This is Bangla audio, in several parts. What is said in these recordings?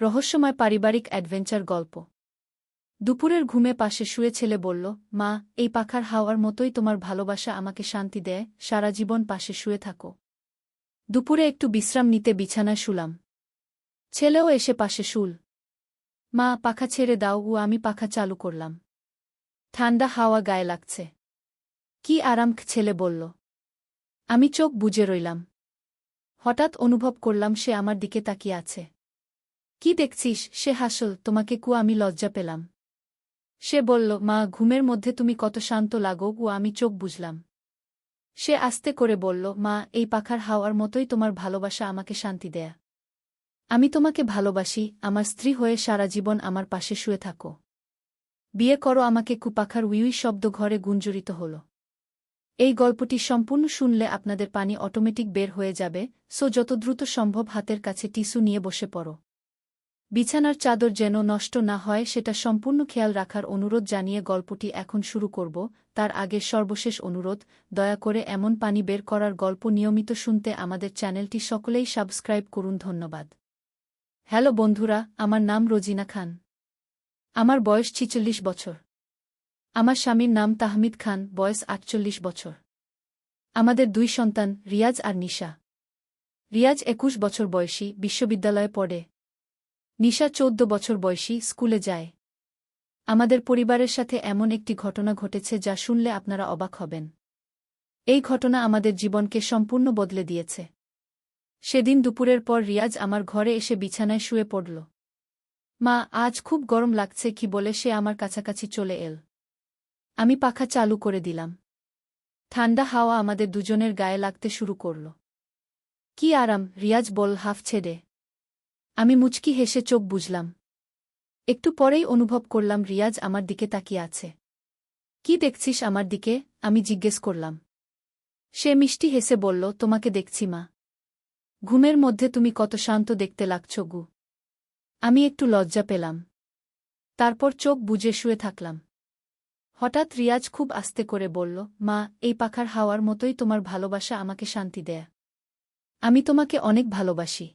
রহস্যময় পারিবারিক অ্যাডভেঞ্চার গল্প। দুপুরের ঘুমে পাশে শুয়ে ছেলে বলল, মা, এই পাখার হাওয়ার মতোই তোমার ভালোবাসা আমাকে শান্তি দেয়, সারা জীবন পাশে শুয়ে থাকো। দুপুরে একটু বিশ্রাম নিতে বিছানায় শুলাম। ছেলেও এসে পাশে শুল। মা, পাখা ছেড়ে দাও। আমি পাখা চালু করলাম। ঠান্ডা হাওয়া গায়ে লাগছে। কি আরাম, ছেলে বলল। আমি চোখ বুজে রইলাম। হঠাৎ অনুভব করলাম সে আমার দিকে তাকিয়ে আছে। কি দেখছিস? সে হাসল। তোমাকে আমি লজ্জা পেলাম। সে বলল, মা, ঘুমের মধ্যে তুমি কত শান্ত লাগো। আমি চোখ বুঝলাম। সে আস্তে করে বলল, মা, এই পাখার হাওয়ার মতোই তোমার ভালোবাসা আমাকে শান্তি দেয়া। আমি তোমাকে ভালোবাসি, আমার স্ত্রী হয়ে সারা জীবন আমার পাশে শুয়ে থাকো। বিয়ে করো আমাকে। পাখার উইউই শব্দ ঘরে গুঞ্জরিত হল। এই গল্পটি সম্পূর্ণ শুনলে আপনাদের পানি অটোমেটিক বের হয়ে যাবে, সো যত দ্রুত সম্ভব হাতের কাছে টিস্যু নিয়ে বসে পড়ো। বিছানার চাদর যেন নষ্ট না হয় সেটা সম্পূর্ণ খেয়াল রাখার অনুরোধ জানিয়ে গল্পটি এখন শুরু করব। তার আগে সর্বশেষ অনুরোধ, দয়া করে এমন পানি বের করার গল্প নিয়মিত শুনতে আমাদের চ্যানেলটি সকলেই সাবস্ক্রাইব করুন। ধন্যবাদ। হ্যালো বন্ধুরা, আমার নাম রোজিনা খান। আমার বয়স ৪৬ বছর। আমার স্বামীর নাম তাহমিদ খান, বয়স ৪৮ বছর। আমাদের ২ সন্তান, রিয়াজ আর নিশা। রিয়াজ ২১ বছর বয়সী, বিশ্ববিদ্যালয়ে পড়ে। নিশা ১৪ বছর বয়সী, স্কুলে যায়। আমাদের পরিবারের সাথে এমন একটি ঘটনা ঘটেছে যা শুনলে আপনারা অবাক হবেন। এই ঘটনা আমাদের জীবনকে সম্পূর্ণ বদলে দিয়েছে। সেদিন দুপুরের পর রিয়াজ আমার ঘরে এসে বিছানায় শুয়ে পড়ল। মা, আজ খুব গরম লাগছে কি বলে সে আমার কাছাকাছি চলে এল। আমি পাখা চালু করে দিলাম। ঠান্ডা হাওয়া আমাদের দুজনের গায়ে লাগতে শুরু করল। কি আরাম, রিয়াজ বল হাফ ছেড়ে। আমি মুচকি হেসে চোখ বুঝলাম। একটু পরেই অনুভব করলাম রিয়াজ আমার দিকে তাকিয়ে আছে। কি দেখছিস আমার দিকে? আমি জিজ্ঞেস করলাম। সে মিষ্টি হেসে বলল, তোমাকে দেখছি মা। ঘুমের মধ্যে তুমি কত শান্ত দেখতে লাগছ গু। আমি একটু লজ্জা পেলাম। তারপর চোখ বুজে শুয়ে থাকলাম। হঠাৎ রিয়াজ খুব আস্তে করে বলল, মা, এই পাখার হাওয়ার মতোই তোমার ভালোবাসা আমাকে শান্তি দেয়। আমি তোমাকে অনেক ভালোবাসি।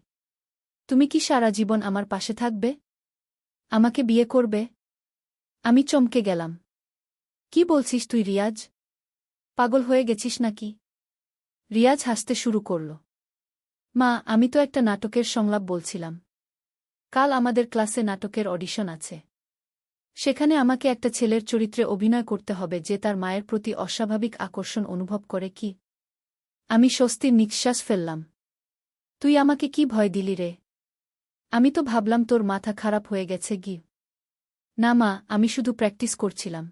তুমি কি সারা জীবন আমার পাশে থাকবে? আমাকে বিয়ে করবে? আমি চমকে গেলাম। কি বলছিস তুই রিয়াজ? পাগল হয়ে গেছিস নাকি? রিয়াজ হাসতে শুরু করল। মা, আমি তো একটা নাটকের সংলাপ বলছিলাম। কাল আমাদের ক্লাসে নাটকের অডিশন আছে। সেখানে আমাকে একটা ছেলের চরিত্রে অভিনয় করতে হবে যে তার মায়ের প্রতি অস্বাভাবিক আকর্ষণ অনুভব করে। কি? আমি স্বস্তির নিঃশ্বাস ফেললাম। তুই আমাকে কি ভয় দিলি রে? আমি তো ভাবলাম তোর মাথা খারাপ হয়ে গেছে গি। না মা, আমি শুধু প্র্যাকটিস করছিলাম।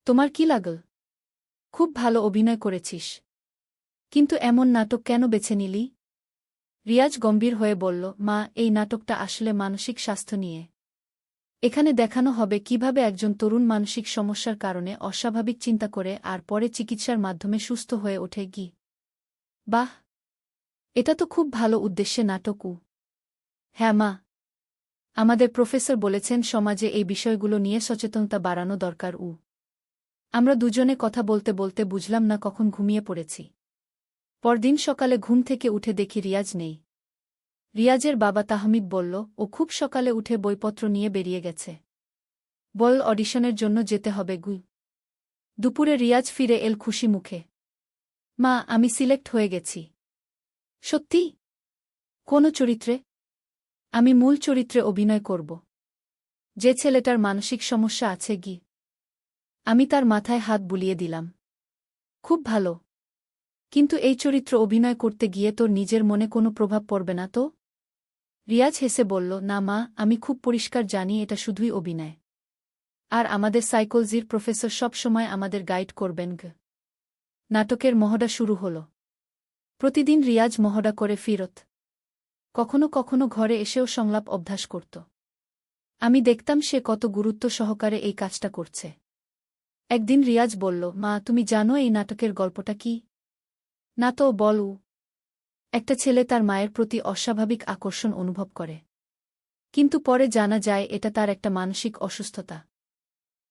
তোমার কি লাগল? খুব ভালো অভিনয় করেছিস। কিন্তু এমন নাটক কেন বেছে নিলি? রিয়াজ গম্ভীর হয়ে বলল, মা, এই নাটকটা আসলে মানসিক স্বাস্থ্য নিয়ে। এখানে দেখানো হবে কিভাবে একজন তরুণ মানসিক সমস্যার কারণে অস্বাভাবিক চিন্তা করে আর পরে চিকিৎসার মাধ্যমে সুস্থ হয়ে ওঠে গি। বাহ, এটা তো খুব ভালো উদ্দেশ্যে নাটক। হ্যাঁ মা, আমাদের প্রফেসর বলেছেন সমাজে এই বিষয়গুলো নিয়ে সচেতনতা বাড়ানো দরকার। আমরা দুজনে কথা বলতে বলতে বুঝলাম না কখন ঘুমিয়ে পড়েছি। পরদিন সকালে ঘুম থেকে উঠে দেখি রিয়াজ নেই। রিয়াজের বাবা তাহমিদ বলল, ও খুব সকালে উঠে বইপত্র নিয়ে বেরিয়ে গেছে। বল অডিশনের জন্য যেতে হবে গু। দুপুরে রিয়াজ ফিরে এল খুশি মুখে। মা, আমি সিলেক্ট হয়ে গেছি। সত্যি? কোন চরিত্রে? আমি মূল চরিত্রে অভিনয় করব। যে ছেলেটার মানসিক সমস্যা আছে গি। আমি তার মাথায় হাত বুলিয়ে দিলাম। খুব ভালো। কিন্তু এই চরিত্র অভিনয় করতে গিয়ে তোর নিজের মনে কোনো প্রভাব পড়বে না তো? রিয়াজ হেসে বলল, না মা, আমি খুব পরিষ্কার জানি এটা শুধুই অভিনয়। আর আমাদের সাইকোলজির প্রফেসর সব সময় আমাদের গাইড করবেন গ। নাটকের মহড়া শুরু হল। প্রতিদিন রিয়াজ মহড়া করে ফিরত। কখনো কখনো ঘরে এসেও সংলাপ অভ্যাস করত। আমি দেখতাম সে কত গুরুত্ব সহকারে এই কাজটা করছে। একদিন রিয়াজ বলল, মা, তুমি জানো এই নাটকের গল্পটা কি? না তো, বল। একটা ছেলে তার মায়ের প্রতি অস্বাভাবিক আকর্ষণ অনুভব করে। কিন্তু পরে জানা যায় এটা তার একটা মানসিক অসুস্থতা।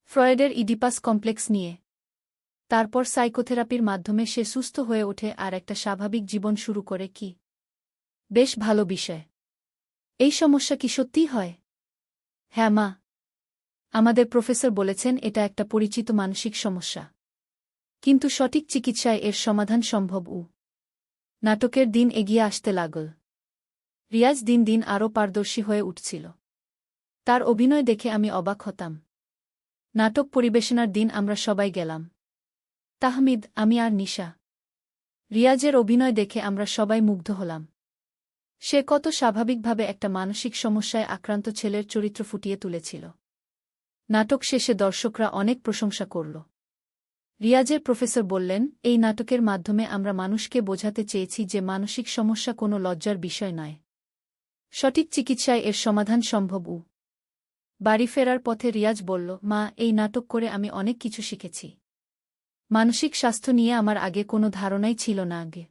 ফ্রয়েডের ইডিপাস কমপ্লেক্স নিয়ে। তারপর সাইকোথেরাপির মাধ্যমে সে সুস্থ হয়ে ওঠে আর একটা স্বাভাবিক জীবন শুরু করে। কি বেশ ভালো বিষয়। এই সমস্যা কি সত্যিই হয়? হ্যাঁ মা, আমাদের প্রফেসর বলেছেন এটা একটা পরিচিত মানসিক সমস্যা। কিন্তু সঠিক চিকিৎসায় এর সমাধান সম্ভব। নাটকের দিন এগিয়ে আসতে লাগল। রিয়াজ দিন দিন আরও পারদর্শী হয়ে উঠছিল। তার অভিনয় দেখে আমি অবাক হতাম। নাটক পরিবেশনার দিন আমরা সবাই গেলাম। তাহমিদ, আমি আর নিশা। রিয়াজের অভিনয় দেখে আমরা সবাই মুগ্ধ হলাম। সে কত স্বাভাবিকভাবে একটা মানসিক সমস্যায় আক্রান্ত ছেলের চরিত্র ফুটিয়ে তুলেছিল। নাটক শেষে দর্শকরা অনেক প্রশংসা করল। রিয়াজের প্রফেসর বললেন, এই নাটকের মাধ্যমে আমরা মানুষকে বোঝাতে চেয়েছি যে মানসিক সমস্যা কোনো লজ্জার বিষয় নয়। সঠিক চিকিৎসায় এর সমাধান সম্ভব। বাড়ি ফেরার পথে রিয়াজ বলল, মা, এই নাটক করে আমি অনেক কিছু শিখেছি। মানসিক স্বাস্থ্য নিয়ে আমার আগে কোনো ধারণাই ছিল না আগে।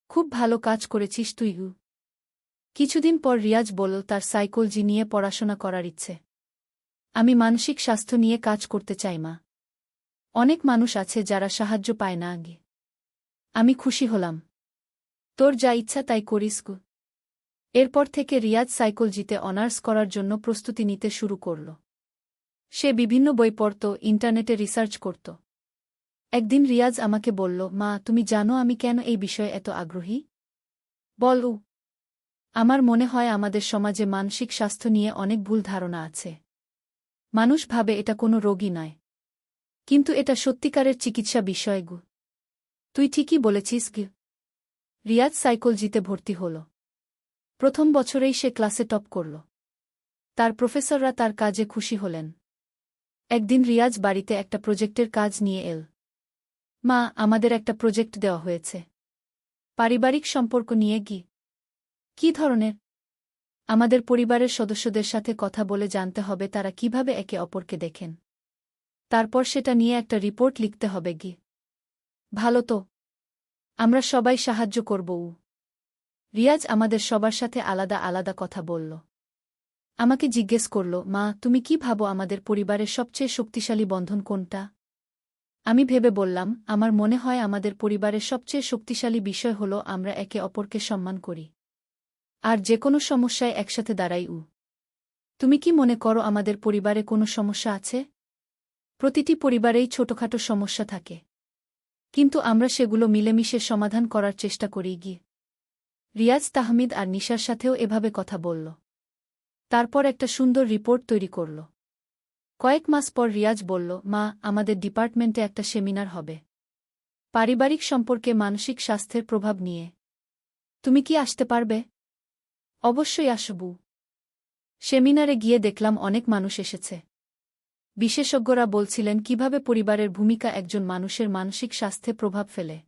খুব ভালো কাজ করেছিস তুই। কিছুদিন পর রিয়াজ বলল তার সাইকোলজি নিয়ে পড়াশোনা করার ইচ্ছে। আমি মানসিক স্বাস্থ্য নিয়ে কাজ করতে চাই মা। অনেক মানুষ আছে যারা সাহায্য পায় না আগে। আমি খুশি হলাম। তোর যা ইচ্ছা তাই করিস। এরপর থেকে রিয়াজ সাইকোলজিতে অনার্স করার জন্য প্রস্তুতি নিতে শুরু করল। সে বিভিন্ন বই পড়ত, ইন্টারনেটে রিসার্চ করত। একদিন রিয়াজ আমাকে বলল, মা, তুমি জানো আমি কেন এই বিষয়ে এত আগ্রহী? বল। আমার মনে হয় আমাদের সমাজে মানসিক স্বাস্থ্য নিয়ে অনেক ভুল ধারণা আছে। মানুষ ভাবে এটা কোনো রোগই নয়। কিন্তু এটা সত্যিকারের চিকিৎসা বিষয়। তুই ঠিকই বলেছিস। রিয়াজ সাইকোলজিতে ভর্তি হল। প্রথম বছরেই সে ক্লাসে টপ করল। তার প্রফেসররা তার কাজে খুশি হলেন। একদিন রিয়াজ বাড়িতে একটা প্রজেক্টের কাজ নিয়ে এল। মা, আমাদের একটা প্রজেক্ট দেওয়া হয়েছে। পারিবারিক সম্পর্ক নিয়ে। কি ধরনের? আমাদের পরিবারের সদস্যদের সাথে কথা বলে জানতে হবে তারা কিভাবে একে অপরকে দেখেন। তারপর সেটা নিয়ে একটা রিপোর্ট লিখতে হবে। ভালো তো, আমরা সবাই সাহায্য করব। রিয়াজ আমাদের সবার সাথে আলাদা আলাদা কথা বলল। আমাকে জিজ্ঞেস করল, মা, তুমি কি ভাবো আমাদের পরিবারের সবচেয়ে শক্তিশালী বন্ধন কোনটা? আমি ভেবে বললাম, আমার মনে হয় আমাদের পরিবারের সবচেয়ে শক্তিশালী বিষয় হল আমরা একে অপরকে সম্মান করি। আর যে কোনো সমস্যায় একসাথে দাঁড়াই। তুমি কি মনে করো আমাদের পরিবারে কোনো সমস্যা আছে? প্রতিটি পরিবারেই ছোটখাটো সমস্যা থাকে। কিন্তু আমরা সেগুলো মিলেমিশে সমাধান করার চেষ্টা করি। রিয়াজ তাহমিদ আর নিশার সাথেও এভাবে কথা বলল। তারপর একটা সুন্দর রিপোর্ট তৈরি করল। কয়েক মাস পর রিয়াজ বলল, মা, আমাদের ডিপার্টমেন্টে একটা সেমিনার হবে পারিবারিক সম্পর্কে মানসিক স্বাস্থ্যের প্রভাব নিয়ে। তুমি কি আসতে পারবে? অবশ্যই আসব। সেমিনারে গিয়ে দেখলাম অনেক মানুষ এসেছে। বিশেষজ্ঞরা বলছিলেন কিভাবে পরিবারের ভূমিকা একজন মানুষের মানসিক স্বাস্থ্যে প্রভাব ফেলে।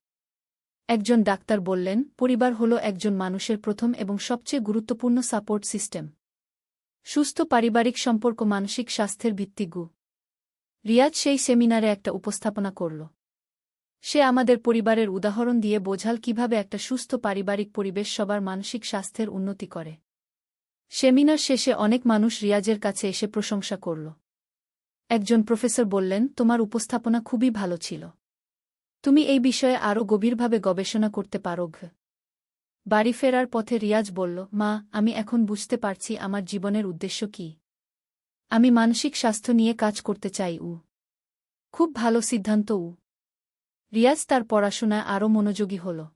একজন ডাক্তার বললেন, পরিবার হল একজন মানুষের প্রথম এবং সবচেয়ে গুরুত্বপূর্ণ সাপোর্ট সিস্টেম। সুস্থ পারিবারিক সম্পর্ক মানসিক স্বাস্থ্যের ভিত্তি। রিয়াজ সেই সেমিনারে একটা উপস্থাপনা করল। সে আমাদের পরিবারের উদাহরণ দিয়ে বোঝাল কিভাবে একটা সুস্থ পারিবারিক পরিবেশ সবার মানসিক স্বাস্থ্যের উন্নতি করে। সেমিনার শেষে অনেক মানুষ রিয়াজের কাছে এসে প্রশংসা করল। একজন প্রফেসর বললেন, তোমার উপস্থাপনা খুবই ভালো ছিল। তুমি এই বিষয়ে আরও গভীরভাবে গবেষণা করতে পারো। বাড়ি ফেরার পথে রিয়াজ বলল, মা, আমি এখন বুঝতে পারছি আমার জীবনের উদ্দেশ্য কি। আমি মানসিক স্বাস্থ্য নিয়ে কাজ করতে চাই। খুব ভালো সিদ্ধান্ত। রিয়াজ তার পড়াশোনায় আরও মনোযোগী হল।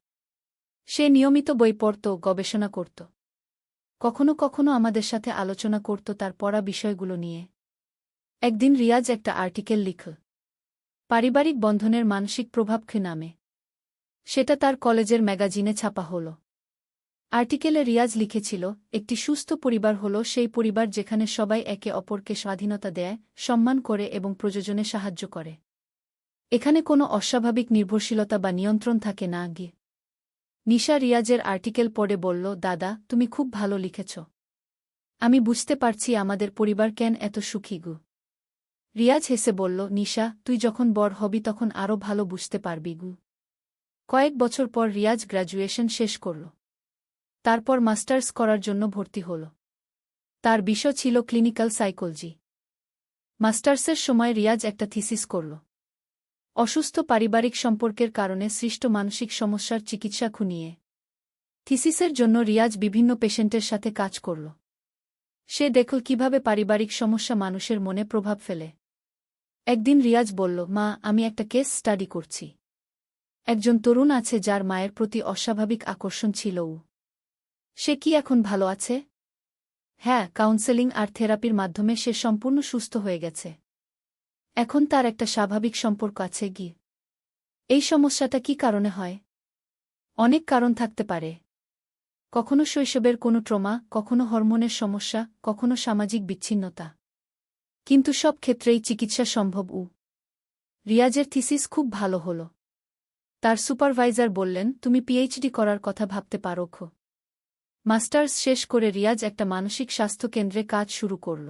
সে নিয়মিত বই পড়ত, গবেষণা করত। কখনো কখনো আমাদের সাথে আলোচনা করত তার পড়া বিষয়গুলো নিয়ে। একদিন রিয়াজ একটা আর্টিকেল লিখল, পারিবারিক বন্ধনের মানসিক প্রভাব নামে। সেটা তার কলেজের ম্যাগাজিনে ছাপা হল। আর্টিকেলে রিয়াজ লিখেছিল, একটি সুস্থ পরিবার হল সেই পরিবার যেখানে সবাই একে অপরকে স্বাধীনতা দেয়, সম্মান করে এবং প্রয়োজনে সাহায্য করে। এখানে কোনো অস্বাভাবিক নির্ভরশীলতা বা নিয়ন্ত্রণ থাকে না। নিশা রিয়াজের আর্টিকেল পড়ে বলল, দাদা, তুমি খুব ভালো লিখেছ। আমি বুঝতে পারছি আমাদের পরিবার কেন এত সুখী। রিয়াজ হেসে বলল, নিশা, তুই যখন বড় হবি তখন আরও ভালো বুঝতে পারবি। কয়েক বছর পর রিয়াজ গ্র্যাজুয়েশন শেষ করল। তারপর মাস্টার্স করার জন্য ভর্তি হল। তার বিষয় ছিল ক্লিনিক্যাল সাইকোলজি। মাস্টার্সের সময় রিয়াজ একটা থিসিস করল, অসুস্থ পারিবারিক সম্পর্কের কারণে সৃষ্ট মানসিক সমস্যার চিকিৎসা নিয়ে। থিসিসের জন্য রিয়াজ বিভিন্ন পেশেন্টের সাথে কাজ করল। সে দেখল কিভাবে পারিবারিক সমস্যা মানুষের মনে প্রভাব ফেলে। একদিন রিয়াজ বলল, মা, আমি একটা কেস স্টাডি করছি। একজন তরুণ আছে যার মায়ের প্রতি অস্বাভাবিক আকর্ষণ ছিল। সে কি এখন ভালো আছে? হ্যাঁ, কাউন্সেলিং আর থেরাপির মাধ্যমে সে সম্পূর্ণ সুস্থ হয়ে গেছে। এখন তার একটা স্বাভাবিক সম্পর্ক আছে। এই সমস্যাটা কি কারণে হয়? অনেক কারণ থাকতে পারে। কখনো শৈশবের কোনো ট্রমা, কখনো হরমোনের সমস্যা, কখনো সামাজিক বিচ্ছিন্নতা। কিন্তু সব ক্ষেত্রেই চিকিৎসা সম্ভব। রিয়াজের থিসিস খুব ভালো হল। তার সুপারভাইজার বললেন, তুমি পিএইচডি করার কথা ভাবতে পারো। মাস্টার্স শেষ করে রিয়াজ একটা মানসিক স্বাস্থ্য কেন্দ্রে কাজ শুরু করল।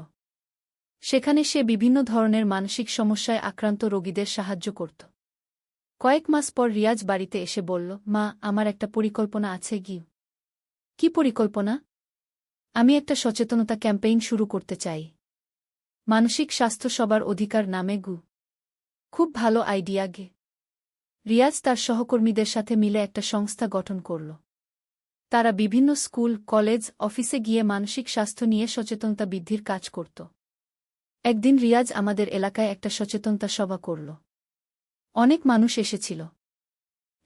সেখানে সে বিভিন্ন ধরনের মানসিক সমস্যায় আক্রান্ত রোগীদের সাহায্য করত। কয়েক মাস পর রিয়াজ বাড়িতে এসে বলল, মা, আমার একটা পরিকল্পনা আছে। কি পরিকল্পনা? আমি একটা সচেতনতা ক্যাম্পেইন শুরু করতে চাই। মানসিক স্বাস্থ্য সবার অধিকার নামে। খুব ভালো আইডিয়া। রিয়াজ তার সহকর্মীদের সাথে মিলে একটা সংস্থা গঠন করল। তারা বিভিন্ন স্কুল, কলেজ, অফিসে গিয়ে মানসিক স্বাস্থ্য নিয়ে সচেতনতা বৃদ্ধির কাজ করত। একদিন রিয়াজ আমাদের এলাকায় একটা সচেতনতা সভা করল। অনেক মানুষ এসেছিল।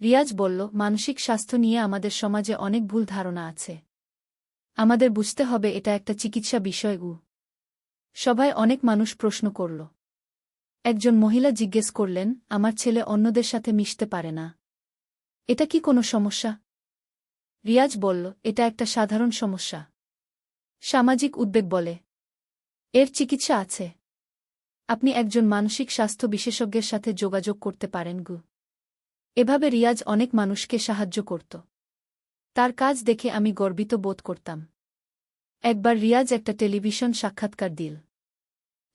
রিয়াজ বলল, মানসিক স্বাস্থ্য নিয়ে আমাদের সমাজে অনেক ভুল ধারণা আছে। আমাদের বুঝতে হবে এটা একটা চিকিৎসা বিষয়। সভায় অনেক মানুষ প্রশ্ন করল। একজন মহিলা জিজ্ঞেস করলেন, আমার ছেলে অন্যদের সাথে মিশতে পারে না। এটা কি কোনো সমস্যা? রিয়াজ বলল, এটা একটা সাধারণ সমস্যা। সামাজিক উদ্বেগ বলে। এর চিকিৎসা আছে। আপনি একজন মানসিক স্বাস্থ্য বিশেষজ্ঞের সাথে যোগাযোগ করতে পারেন। এভাবে রিয়াজ অনেক মানুষকে সাহায্য করত। তার কাজ দেখে আমি গর্বিত বোধ করতাম। একবার রিয়াজ একটা টেলিভিশন সাক্ষাৎকার দিল।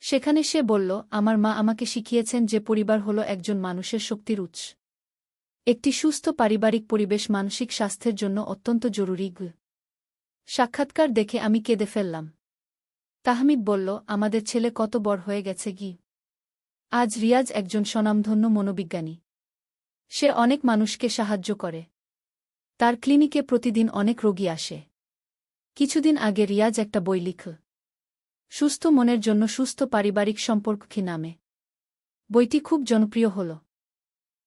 সেখানে সে বলল, আমার মা আমাকে শিখিয়েছেন যে পরিবার হল একজন মানুষের শক্তির উৎস। একটি সুস্থ পারিবারিক পরিবেশ মানসিক স্বাস্থ্যের জন্য অত্যন্ত জরুরি। সাক্ষাৎকার দেখে আমি কেঁদে ফেললাম। তাহমিদ বলল, আমাদের ছেলে কত বড় হয়ে গেছে। আজ রিয়াজ একজন স্বনামধন্য মনোবিজ্ঞানী। সে অনেক মানুষকে সাহায্য করে। তার ক্লিনিকে প্রতিদিন অনেক রোগী আসে। কিছুদিন আগে রিয়াজ একটা বই লিখল, সুস্থ মনের জন্য সুস্থ পারিবারিক সম্পর্ক নামে। বইটি খুব জনপ্রিয় হল।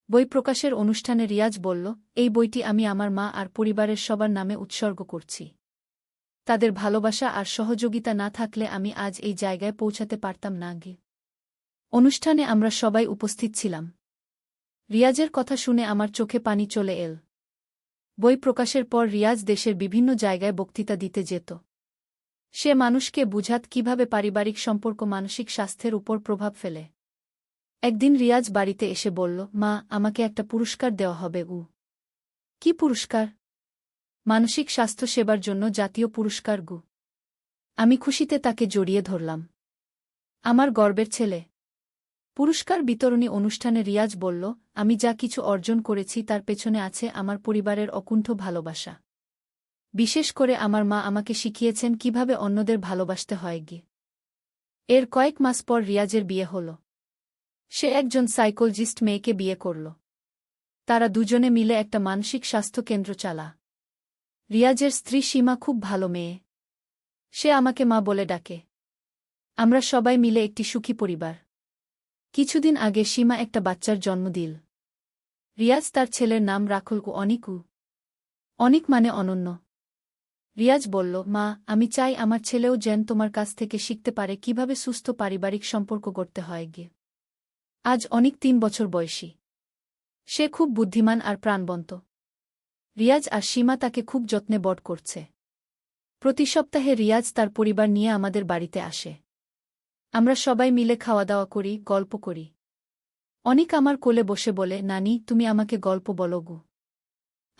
বই প্রকাশের অনুষ্ঠানে রিয়াজ বলল, এই বইটি আমি আমার মা আর পরিবারের সবার নামে উৎসর্গ করছি। তাদের ভালোবাসা আর সহযোগিতা না থাকলে আমি আজ এই জায়গায় পৌঁছাতে পারতাম না। অনুষ্ঠানে আমরা সবাই উপস্থিত ছিলাম। রিয়াজের কথা শুনে আমার চোখে পানি চলে এল। বই প্রকাশের পর রিয়াজ দেশের বিভিন্ন জায়গায় বক্তৃতা দিতে যেত। সে মানুষকে বুঝাত কিভাবে পারিবারিক সম্পর্ক মানসিক স্বাস্থ্যের উপর প্রভাব ফেলে। একদিন রিয়াজ বাড়িতে এসে বলল, মা, আমাকে একটা পুরস্কার দেওয়া হবে। কি পুরস্কার? মানসিক স্বাস্থ্য সেবার জন্য জাতীয় পুরস্কার। আমি খুশিতে তাকে জড়িয়ে ধরলাম। আমার গর্বের ছেলে। পুরস্কার বিতরণী অনুষ্ঠানে রিয়াজ বলল, আমি যা কিছু অর্জন করেছি তার পেছনে আছে আমার পরিবারের অকুণ্ঠ ভালোবাসা। বিশেষ করে আমার মা আমাকে শিখিয়েছেন কিভাবে অন্যদের ভালোবাসতে হয়। এর কয়েক মাস পর রিয়াজের বিয়ে হল। সে একজন সাইকোলজিস্ট মেয়েকে বিয়ে করল। তারা দুজনে মিলে একটা মানসিক স্বাস্থ্য কেন্দ্র চালা। রিয়াজের স্ত্রী সীমা খুব ভালো মেয়ে। সে আমাকে মা বলে ডাকে। আমরা সবাই মিলে একটি সুখী পরিবার। কিছুদিন আগে সীমা একটা বাচ্চার জন্ম দিল। রিয়াজ তার ছেলের নাম রাখল অনিক। অনিক মানে অনন্য। রিয়াজ বলল, মা, আমি চাই আমার ছেলেও যেন তোমার কাছ থেকে শিখতে পারে কিভাবে সুস্থ পারিবারিক সম্পর্ক গড়তে হয়। আজ অনিক 3 বছর বয়সী। সে খুব বুদ্ধিমান আর প্রাণবন্ত। রিয়াজ আর সীমা তাকে খুব যত্নে বড় করছে। প্রতি সপ্তাহে রিয়াজ তার পরিবার নিয়ে আমাদের বাড়িতে আসে। আমরা সবাই মিলে খাওয়া দাওয়া করি, গল্প করি। অনিক আমার কোলে বসে বলে, নানি, তুমি আমাকে গল্প বলো।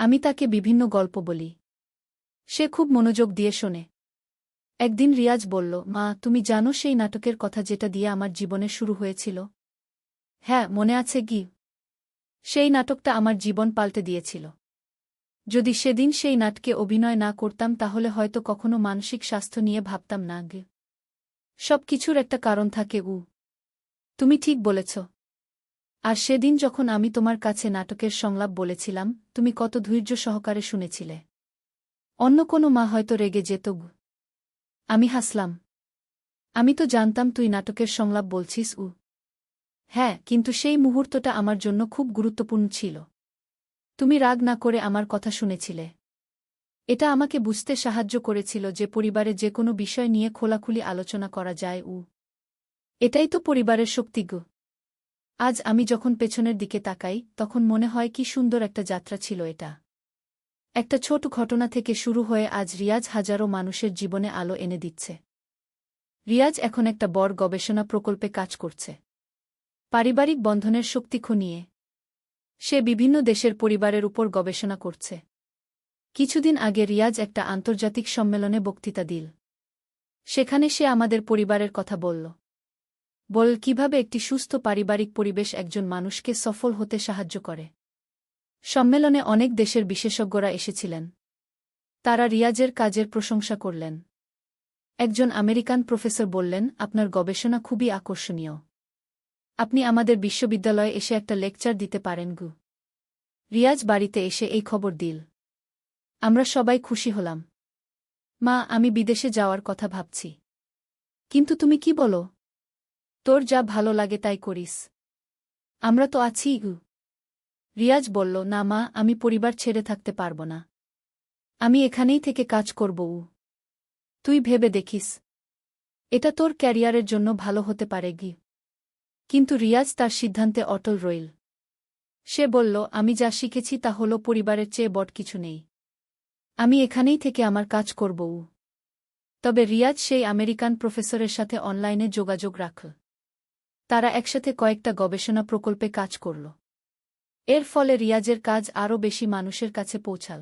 আমি তাকে বিভিন্ন গল্প বলি। সে খুব মনোযোগ দিয়ে শোনে। একদিন রিয়াজ বলল, মা, তুমি জানো সেই নাটকের কথা যেটা দিয়ে আমার জীবনে শুরু হয়েছিল? হ্যাঁ, মনে আছে। সেই নাটকটা আমার জীবন পাল্টে দিয়েছিল। যদি সেদিন সেই নাটকে অভিনয় না করতাম তাহলে হয়তো কখনো মানসিক স্বাস্থ্য নিয়ে ভাবতাম না। সব কিছুর একটা কারণ থাকে। তুমি ঠিক বলেছ। আর সেদিন যখন আমি তোমার কাছে নাটকের সংলাপ বলেছিলাম, তুমি কত ধৈর্য সহকারে শুনেছিলে। অন্য কোনো মা হয়তো রেগে যেত। আমি হাসলাম। আমি তো জানতাম তুই নাটকের সংলাপ বলছিস। হ্যাঁ, কিন্তু সেই মুহূর্তটা আমার জন্য খুব গুরুত্বপূর্ণ ছিল। তুমি রাগ না করে আমার কথা শুনেছিলে। এটা আমাকে বুঝতে সাহায্য করেছিল যে পরিবারে যে কোনো বিষয় নিয়ে খোলাখুলি আলোচনা করা যায়। এটাই তো পরিবারের শক্তি। আজ আমি যখন পেছনের দিকে তাকাই তখন মনে হয় কি সুন্দর একটা যাত্রা ছিল এটা। একটা ছোট ঘটনা থেকে শুরু হয়ে আজ রিয়াজ হাজারো মানুষের জীবনে আলো এনে দিচ্ছে। রিয়াজ এখন একটা বড় গবেষণা প্রকল্পে কাজ করছে, পারিবারিক বন্ধনের শক্তি নিয়ে। সে বিভিন্ন দেশের পরিবারের উপর গবেষণা করছে। কিছুদিন আগে রিয়াজ একটা আন্তর্জাতিক সম্মেলনে বক্তৃতা দিল। সেখানে সে আমাদের পরিবারের কথা বল কিভাবে একটি সুস্থ পারিবারিক পরিবেশ একজন মানুষকে সফল হতে সাহায্য করে। সম্মেলনে অনেক দেশের বিশেষজ্ঞরা এসেছিলেন। তারা রিয়াজের কাজের প্রশংসা করলেন। একজন আমেরিকান প্রফেসর বললেন, আপনার গবেষণা খুবই আকর্ষণীয়। আপনি আমাদের বিশ্ববিদ্যালয়ে এসে একটা লেকচার দিতে পারেন। রিয়াজ বাড়িতে এসে এই খবর দিল। আমরা সবাই খুশি হলাম। মা, আমি বিদেশে যাওয়ার কথা ভাবছি। কিন্তু তুমি কি বলো? তোর যা ভালো লাগে তাই করিস। আমরা তো আছি। রিয়াজ বলল, না মা, আমি পরিবার ছেড়ে থাকতে পারব না। আমি এখানেই থেকে কাজ করব। তুই ভেবে দেখিস, এটা তোর ক্যারিয়ারের জন্য ভালো হতে পারে। কিন্তু রিয়াজ তার সিদ্ধান্তে অটল রইল। সে বলল, আমি যা শিখেছি তা হল পরিবারের চেয়ে বড় কিছু নেই। আমি এখানেই থেকে আমার কাজ করব। তবে রিয়াজ সেই আমেরিকান প্রফেসরের সাথে অনলাইনে যোগাযোগ রাখল। তারা একসাথে কয়েকটা গবেষণা প্রকল্পে কাজ করল। এর ফলে রিয়াজের কাজ আরও বেশি মানুষের কাছে পৌঁছাল।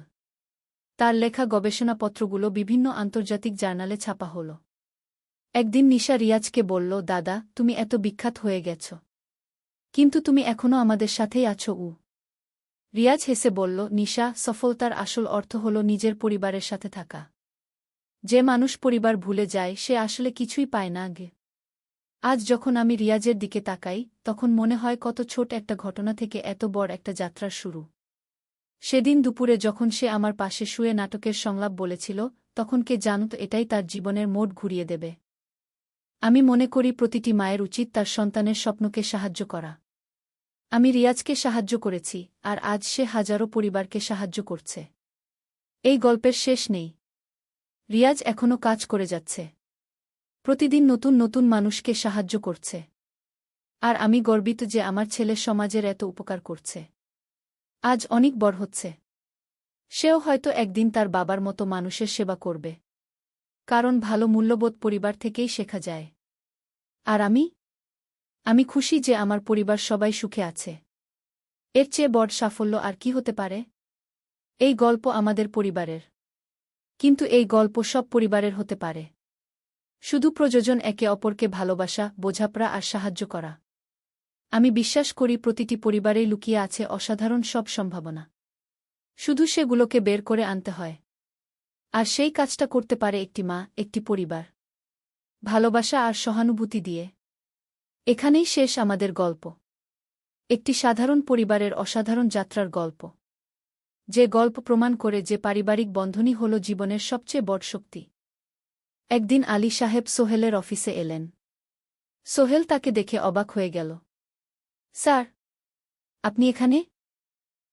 তার লেখা গবেষণাপত্রগুলো বিভিন্ন আন্তর্জাতিক জার্নালে ছাপা হল। একদিন নিশা রিয়াজকে বলল, দাদা, তুমি এত বিখ্যাত হয়ে গেছ, কিন্তু তুমি এখনও আমাদের সাথেই আছো। রিয়াজ হেসে বলল, নিশা, সফলতার আসল অর্থ হল নিজের পরিবারের সাথে থাকা। যে মানুষ পরিবার ভুলে যায় সে আসলে কিছুই পায় না। আজ যখন আমি রিয়াজের দিকে তাকাই তখন মনে হয় কত ছোট একটা ঘটনা থেকে এত বড় একটা যাত্রার শুরু। সেদিন দুপুরে যখন সে আমার পাশে শুয়ে নাটকের সংলাপ বলেছিল, তখন কে জানত এটাই তার জীবনের মোড় ঘুরিয়ে দেবে। আমি মনে করি প্রতিটি মায়ের উচিত তার সন্তানের স্বপ্নকে সাহায্য করা। আমি রিয়াজকে সাহায্য করেছি, আর আজ সে হাজারো পরিবারকে সাহায্য করছে। এই গল্পের শেষ নেই। রিয়াজ এখনও কাজ করে যাচ্ছে, প্রতিদিন নতুন নতুন মানুষকে সাহায্য করছে। আর আমি গর্বিত যে আমার ছেলে সমাজের এত উপকার করছে। আজ অনেক বড় হচ্ছে। সেও হয়তো একদিন তার বাবার মতো মানুষের সেবা করবে। কারণ ভালো মূল্যবোধ পরিবার থেকেই শেখা যায়। আর আমি খুশি যে আমার পরিবার সবাই সুখে আছে। এর চেয়ে বড় সাফল্য আর কি হতে পারে? এই গল্প আমাদের পরিবারের। কিন্তু এই গল্প সব পরিবারের হতে পারে। শুধু প্রয়োজন একে অপরকে ভালোবাসা, বোঝাপড়া আর সাহায্য করা। আমি বিশ্বাস করি প্রতিটি পরিবারেই লুকিয়ে আছে অসাধারণ সব সম্ভাবনা। শুধু সেগুলোকে বের করে আনতে হয়। আর সেই কাজটা করতে পারে একটি মা, একটি পরিবার, ভালোবাসা আর সহানুভূতি দিয়ে। এখানেই শেষ আমাদের গল্প। একটি সাধারণ পরিবারের অসাধারণ যাত্রার গল্প। যে গল্প প্রমাণ করে যে পারিবারিক বন্ধনই হল জীবনের সবচেয়ে বড় শক্তি। একদিন আলী সাহেব সোহেলের অফিসে এলেন। সোহেল তাকে দেখে অবাক হয়ে গেল। স্যার, আপনি এখানে?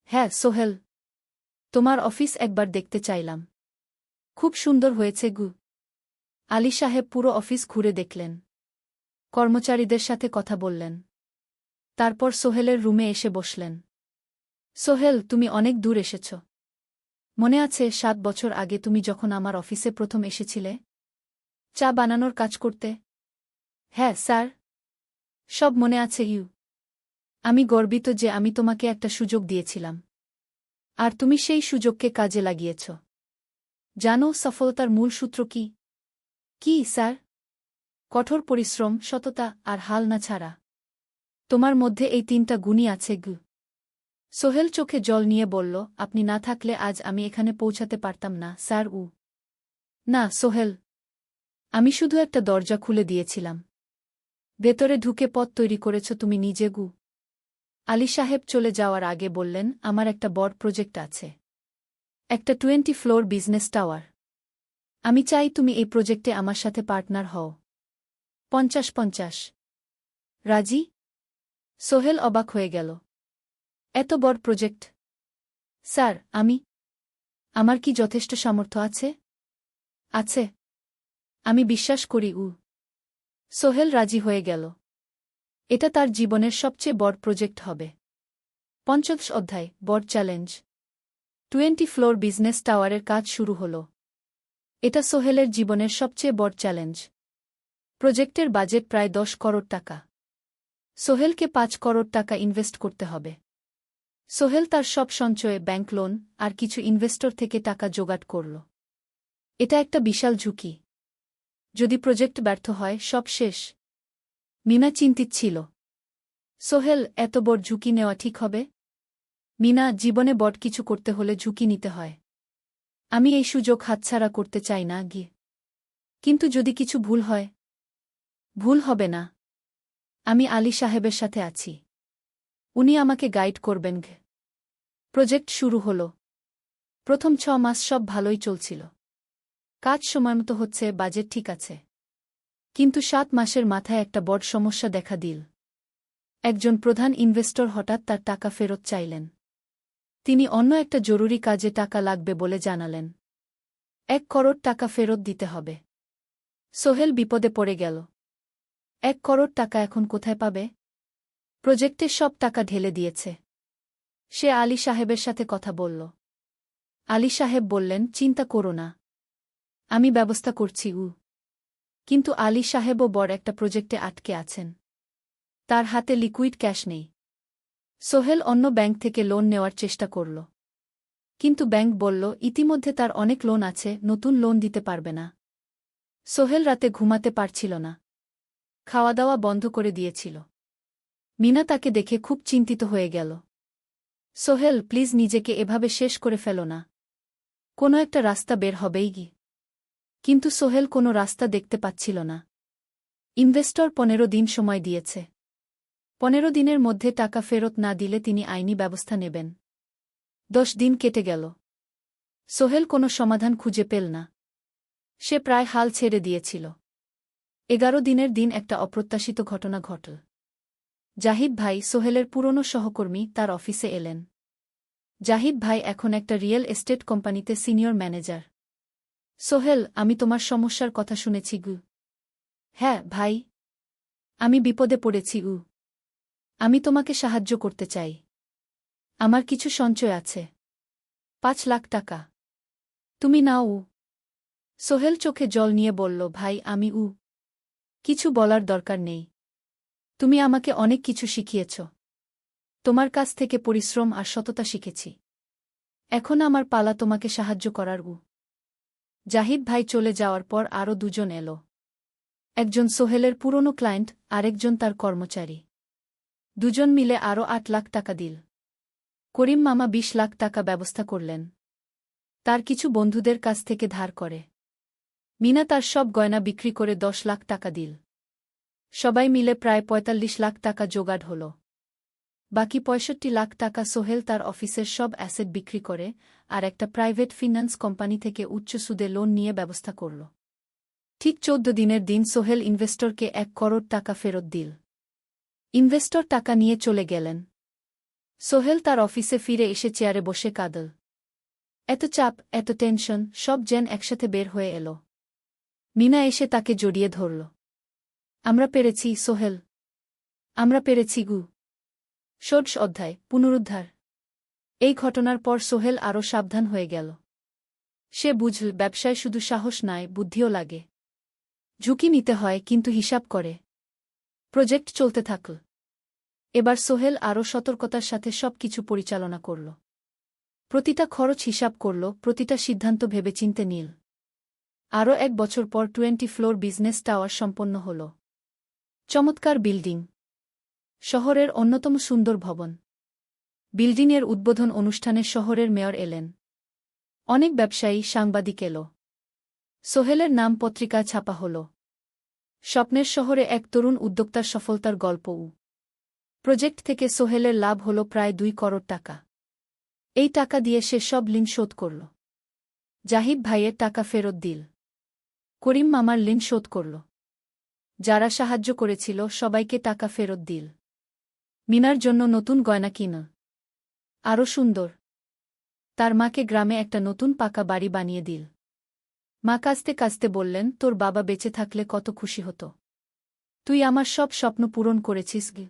হ্যাঁ সোহেল, তোমার অফিস একবার দেখতে চাইলাম। খুব সুন্দর হয়েছে। আলী সাহেব পুরো অফিস ঘুরে দেখলেন, কর্মচারীদের সাথে কথা বললেন। তারপর সোহেলের রুমে এসে বসলেন। সোহেল, তুমি অনেক দূর এসেছ। মনে আছে 7 বছর আগে তুমি যখন আমার অফিসে প্রথম এসেছিলে চা বানানোর কাজ করতে? হ্যাঁ স্যার, সব মনে আছে। আমি গর্বিত যে আমি তোমাকে একটা সুযোগ দিয়েছিলাম, আর তুমি সেই সুযোগকে কাজে লাগিয়েছ। জানো সফলতার মূল সূত্র কি? কি স্যার? কঠোর পরিশ্রম, সততা আর হাল না ছাড়া। তোমার মধ্যে এই 3টা গুণই আছে। সোহেল চোখে জল নিয়ে বলল, আপনি না থাকলে আজ আমি এখানে পৌঁছাতে পারতাম না স্যার। না সোহেল, আমি শুধু একটা দরজা খুলে দিয়েছিলাম। ভেতরে ঢুকে পথ তৈরি করেছ তুমি নিজে। আলী সাহেব চলে যাওয়ার আগে বললেন, আমার একটা বড় প্রজেক্ট আছে। একটা 20 ফ্লোর বিজনেস টাওয়ার। আমি চাই তুমি এই প্রজেক্টে আমার সাথে পার্টনার হও। 50-50। রাজি? সোহেল অবাক হয়ে গেল। এত বড় প্রজেক্ট? স্যার, আমার কি যথেষ্ট সামর্থ্য আছে? আছে। আমি বিশ্বাস করি। সোহেল রাজি হয়ে গেল। এটা তার জীবনের সবচেয়ে বড় প্রজেক্ট হবে। ৫০ অধ্যায়, বড় চ্যালেঞ্জ। 20 ফ্লোর বিজনেস টাওয়ারের কাজ শুরু হল। এটা সোহেলের জীবনের সবচেয়ে বড় চ্যালেঞ্জ। প্রজেক্টের বাজেট প্রায় 10 করোড় টাকা। সোহেলকে 5 করোড় টাকা ইনভেস্ট করতে হবে। সোহেল তার সব সঞ্চয়ে, ব্যাংক লোন আর কিছু ইনভেস্টর থেকে টাকা জোগাড় করল। এটা একটা বিশাল ঝুঁকি। যদি প্রজেক্ট ব্যর্থ হয়, সব শেষ। মিনা চিন্তিত ছিল। সোহেল, এত বড় ঝুঁকি নেওয়া ঠিক হবে? মিনা, জীবনে বড় কিছু করতে হলে ঝুঁকি নিতে হয়। আমি এই সুযোগ হাতছাড়া করতে চাই না। কিন্তু যদি কিছু ভুল হয়? ভুল হবে না। আমি আলী সাহেবের সাথে আছি। উনি আমাকে গাইড করবেন। প্রজেক্ট শুরু হল। প্রথম 6 মাস সব ভালোই চলছিল। কাজ সময়মতো হচ্ছে, বাজেট ঠিক আছে। কিন্তু 7 মাসের মাথায় একটা বড় সমস্যা দেখা দিল। একজন প্রধান ইনভেস্টর হঠাৎ তার টাকা ফেরত চাইলেন। তিনি অন্য একটা জরুরি কাজে টাকা লাগবে বলে জানালেন। 1 করোড় টাকা ফেরত দিতে হবে। সোহেল বিপদে পড়ে গেল। 1 করোড় টাকা এখন কোথায় পাবে? প্রজেক্টে সব টাকা ঢেলে দিয়েছে। সে আলী সাহেবের সাথে কথা বলল। আলী সাহেব বললেন, চিন্তা করো না, আমি ব্যবস্থা করছি। কিন্তু আলী সাহেবও বড় একটা প্রজেক্টে আটকে আছেন। তার হাতে লিকুইড ক্যাশ নেই। সোহেল অন্য ব্যাংক থেকে লোন নেওয়ার চেষ্টা করল। কিন্তু ব্যাংক বলল, ইতিমধ্যে তার অনেক লোন আছে, নতুন লোন দিতে পারবে না। সোহেল রাতে ঘুমাতে পারছিল না। খাওয়া দাওয়া বন্ধ করে দিয়েছিল। মিনা তাকে দেখে খুব চিন্তিত হয়ে গেল। সোহেল, প্লিজ নিজেকে এভাবে শেষ করে ফেলো না। কোনো একটা রাস্তা বের হবেই। কিন্তু সোহেল কোনো রাস্তা দেখতে পাচ্ছিল না। ইনভেস্টর 15 দিন সময় দিয়েছে। 15 দিনের মধ্যে টাকা ফেরত না দিলে তিনি আইনি ব্যবস্থা নেবেন। 10 দিন কেটে গেল। সোহেল কোনো সমাধান খুঁজে পেল না। সে প্রায় হাল ছেড়ে দিয়েছিল। 11 দিনের দিন একটা অপ্রত্যাশিত ঘটনা ঘটল। জাহিদ ভাই, সোহেলের পুরনো সহকর্মী, তার অফিসে এলেন। জাহিদ ভাই এখন একটা রিয়েল এস্টেট কোম্পানিতে সিনিয়র ম্যানেজার। সোহেল, আমি তোমার সমস্যার কথা শুনেছি। হ্যাঁ ভাই, আমি বিপদে পড়েছি। আমি তোমাকে সাহায্য করতে চাই। আমার কিছু সঞ্চয় আছে। 5 লাখ টাকা। তুমি নাও। সোহেল চোখে জল নিয়ে বলল, ভাই, আমি কিছু বলার দরকার নেই। তুমি আমাকে অনেক কিছু শিখিয়েছ। তোমার কাছ থেকে পরিশ্রম আর সততা শিখেছি। এখন আমার পালা তোমাকে সাহায্য করার। জাহিদ ভাই চলে যাওয়ার পর আরও 2 জন এলো। একজন সোহেলের পুরনো ক্লায়েন্ট, আরেকজন তার কর্মচারী। 2 জন মিলে আরও 8 লাখ টাকা দিল। করিম মামা 20 লাখ টাকা ব্যবস্থা করলেন। তার কিছু বন্ধুদের কাছ থেকে ধার করে। মিনা তার সব গয়না বিক্রি করে 10 লাখ টাকা দিল। সবাই মিলে প্রায় 45 লাখ টাকা জোগাড় হল। বাকি 65 লাখ টাকা সোহেল তার অফিসের সব অ্যাসেট বিক্রি করে আর একটা প্রাইভেট ফিন্যান্স কোম্পানি থেকে উচ্চ সুদে লোন নিয়ে ব্যবস্থা করল। ঠিক 14 দিনের দিন সোহেল ইনভেস্টরকে 1 করোড় টাকা ফেরত দিল। ইনভেস্টর টাকা নিয়ে চলে গেলেন। সোহেল তার অফিসে ফিরে এসে চেয়ারে বসে কাঁদল। এত চাপ, এত টেনশন, সব যেন একসাথে বের হয়ে এল। মিনা এসে তাকে জড়িয়ে ধরল। আমরা পেরেছি সোহেল, আমরা পেরেছি। 16 অধ্যায়, পুনরুদ্ধার। এই ঘটনার পর সোহেল আরও সাবধান হয়ে গেল। সে বুঝল, ব্যবসায় শুধু সাহস নয়, বুদ্ধিও লাগে। ঝুঁকি নিতে হয়, কিন্তু হিসাব করে। প্রজেক্ট চলতে থাকল। এবার সোহেল আরও সতর্কতার সাথে সব কিছু পরিচালনা করল। প্রতিটা খরচ হিসাব করল, প্রতিটা সিদ্ধান্ত ভেবেচিন্তে নিল। আরও 1 বছর পর 20 ফ্লোর বিজনেস টাওয়ার সম্পন্ন হল। চমৎকার বিল্ডিং, শহরের অন্যতম সুন্দর ভবন। বিল্ডিংয়ের উদ্বোধন অনুষ্ঠানে শহরের মেয়র এলেন। অনেক ব্যবসায়ী, সাংবাদিক এল। সোহেলের নাম পত্রিকা ছাপা হল। স্বপ্নের শহরে এক তরুণ উদ্যোক্তার সফলতার গল্প। প্রজেক্ট থেকে সোহেলের লাভ হল প্রায় 2 করোড় টাকা। এই টাকা দিয়ে সে সব ঋণ শোধ করল। জাহিদ ভাইয়ের টাকা ফেরত দিল। করিম মামার ঋণ শোধ করল। যারা সাহায্য করেছিল সবাইকে টাকা ফেরত দিল। মিনার জন্য নতুন গয়না কিন। আরও সুন্দর। তার মাকে গ্রামে একটা নতুন পাকা বাড়ি বানিয়ে দিল। মা কাঁদতে কাঁদতে বললেন, তোর বাবা বেঁচে থাকলে কত খুশি হতো। তুই আমার সব স্বপ্ন পূরণ করেছিস গে।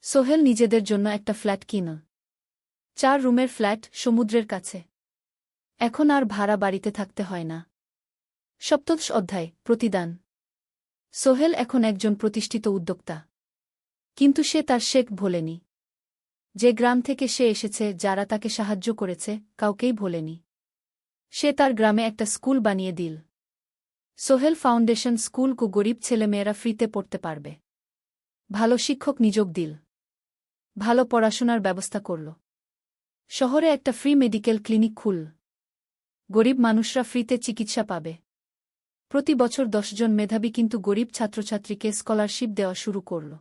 সোহেল নিজেদের জন্য একটা ফ্ল্যাট কিন। 4 রুমের ফ্ল্যাট, সমুদ্রের কাছে। এখন আর ভাড়া বাড়িতে থাকতে হয় না। সপ্তদশ অধ্যায়, প্রতিদান। সোহেল এখন একজন প্রতিষ্ঠিত উদ্যোক্তা। কিন্তু সে তার শেখ ভোলেনি। যে গ্রাম থেকে সে এসেছে, যারা তাকে সাহায্য করেছে, কাউকেই ভোলেনি। সে তার গ্রামে একটা স্কুল বানিয়ে দিল। সোহেল ফাউন্ডেশন স্কুল কো গরিব ছেলেমেয়েরা ফ্রিতে পড়তে পারবে। ভালো শিক্ষক নিযোগ দিল। ভালো পড়াশোনার ব্যবস্থা করল। শহরে একটা ফ্রি মেডিকেল ক্লিনিক খুল। গরিব মানুষরা ফ্রিতে চিকিৎসা পাবে। প্রতি বছর 10 জন মেধাবী কিন্তু গরিব ছাত্রছাত্রীকে স্কলারশিপ দেওয়া শুরু করল।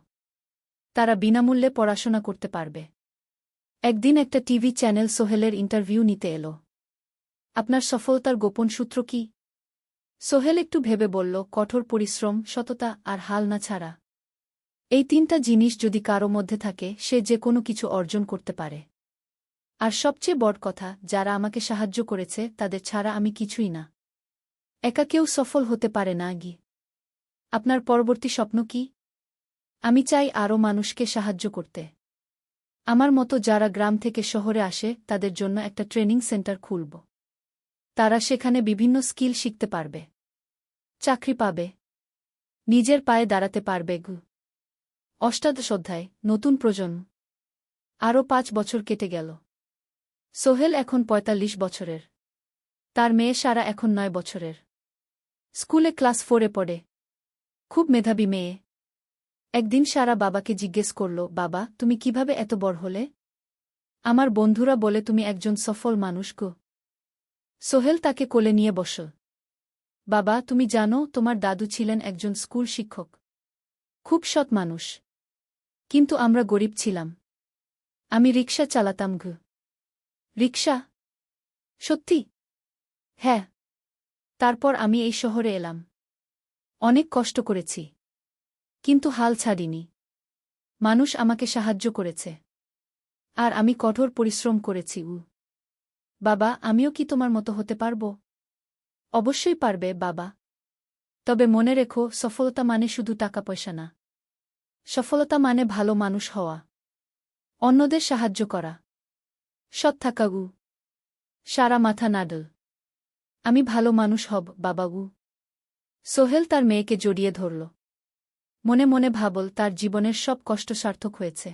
তারা বিনামূল্যে পড়াশোনা করতে পারবে। একদিন একটা টিভি চ্যানেল সোহেলের ইন্টারভিউ নিতে এল। আপনার সফলতার গোপন সূত্র কি? সোহেল একটু ভেবে বলল, কঠোর পরিশ্রম, সততা আর হাল না ছাড়া। এই 3টা জিনিস যদি কারো মধ্যে থাকে, সে যে কোনো কিছু অর্জন করতে পারে। আর সবচেয়ে বড় কথা, যারা আমাকে সাহায্য করেছে তাদের ছাড়া আমি কিছুই না। একা কেউ সফল হতে পারে না গি। আপনার পরবর্তী স্বপ্ন কি? আমি চাই আরও মানুষকে সাহায্য করতে। আমার মতো যারা গ্রাম থেকে শহরে আসে তাদের জন্য একটা ট্রেনিং সেন্টার খুলব। তারা সেখানে বিভিন্ন স্কিল শিখতে পারবে, চাকরি পাবে, নিজের পায়ে দাঁড়াতে পারবে। অষ্টাদশ অধ্যায়, নতুন প্রজন্ম। আরও 5 বছর কেটে গেল। সোহেল এখন 45 বছরের। তার মেয়ে সারা এখন 9 বছরের। স্কুলে ক্লাস 4-এ পড়ে। খুব মেধাবী মেয়ে। একদিন সারা বাবাকে জিজ্ঞেস করল, বাবা, তুমি কিভাবে এত বড় হলে? আমার বন্ধুরা বলে তুমি একজন সফল মানুষ গো। সোহেল তাকে কোলে নিয়ে বসল। বাবা, তুমি জানো তোমার দাদু ছিলেন একজন স্কুল শিক্ষক। খুব সৎ মানুষ। কিন্তু আমরা গরিব ছিলাম। আমি রিকশা চালাতাম গো। রিকশা? সত্যি? হ্যাঁ। তারপর আমি এই শহরে এলাম। অনেক কষ্ট করেছি। কিন্তু হাল ছাড়িনি। মানুষ আমাকে সাহায্য করেছে। আর আমি কঠোর পরিশ্রম করেছি। বাবা, আমিও কি তোমার মতো হতে পারব? অবশ্যই পারবে বাবা। তবে মনে রেখো, সফলতা মানে শুধু টাকা পয়সা না। সফলতা মানে ভালো মানুষ হওয়া, অন্যদের সাহায্য করা, সৎ থাকা। সারা মাথা নাডল। আমি ভালো মানুষ হব বাবাগু। সোহেল তার মেয়েকে জড়িয়ে ধরল। মনে মনে ভাবল, তার জীবনের সব কষ্ট সার্থক হয়েছে।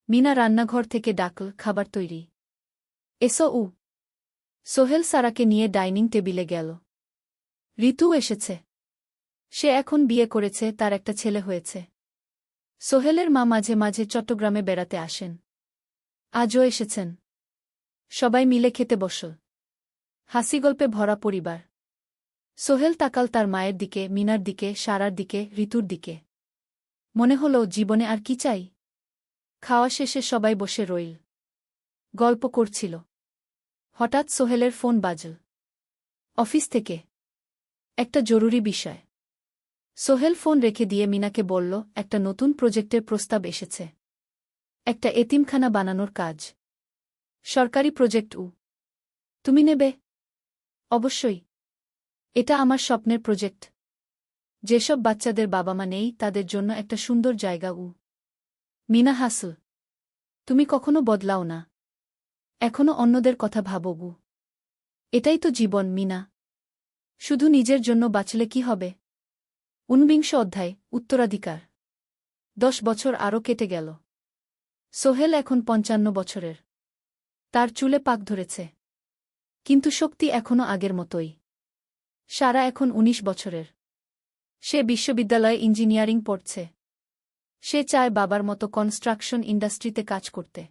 মিনা রান্নাঘর থেকে ডাকল, খাবার তৈরি। এসো। সোহেল সারাকে নিয়ে ডাইনিং টেবিলে গেল। ঋতু এসেছে। সে এখন বিয়ে করেছে, তার একটা ছেলে হয়েছে। সোহেলের মা মাঝে মাঝে চট্টগ্রামে বেড়াতে আসেন। আজও এসেছেন। সবাই মিলে খেতে বসল। হাসিগল্পে ভরা পরিবার। সোহেল তাকাল তার মায়ের দিকে, মিনার দিকে, সারার দিকে, ঋতুর দিকে। মনে হল, জীবনে আর কি চাই? খাওয়া শেষে সবাই বসে রইল। গল্প করছিল। হঠাৎ সোহেলের ফোন বাজল। অফিস থেকে। একটা জরুরি বিষয়। সোহেল ফোন রেখে দিয়ে মিনাকে বলল, একটা নতুন প্রজেক্টের প্রস্তাব এসেছে। একটা এতিমখানা বানানোর কাজ। সরকারি প্রজেক্ট। তুমি নেবে? অবশ্যই। এটা আমার স্বপ্নের প্রজেক্ট। যেসব বাচ্চাদের বাবা মা নেই তাদের জন্য একটা সুন্দর জায়গা। মিনা হাসল। তুমি কখনো বদলাও না। এখনো অন্যদের কথা ভাবো। এটাই তো জীবন মিনা। শুধু নিজের জন্য বাঁচলে কি হবে? 49 অধ্যায়, উত্তরাধিকার। 10 বছর আরও কেটে গেল। সোহেল এখন 55 বছরের। তার চুলে পাক ধরেছে। কিন্তু শক্তি এখনো আগের মতোই। সারা এখন 19 বছরের। সে বিশ্ববিদ্যালয়ে ইঞ্জিনিয়ারিং পড়ছে। সে চায় বাবার মতো কনস্ট্রাকশন ইন্ডাস্ট্রিতে কাজ করতে।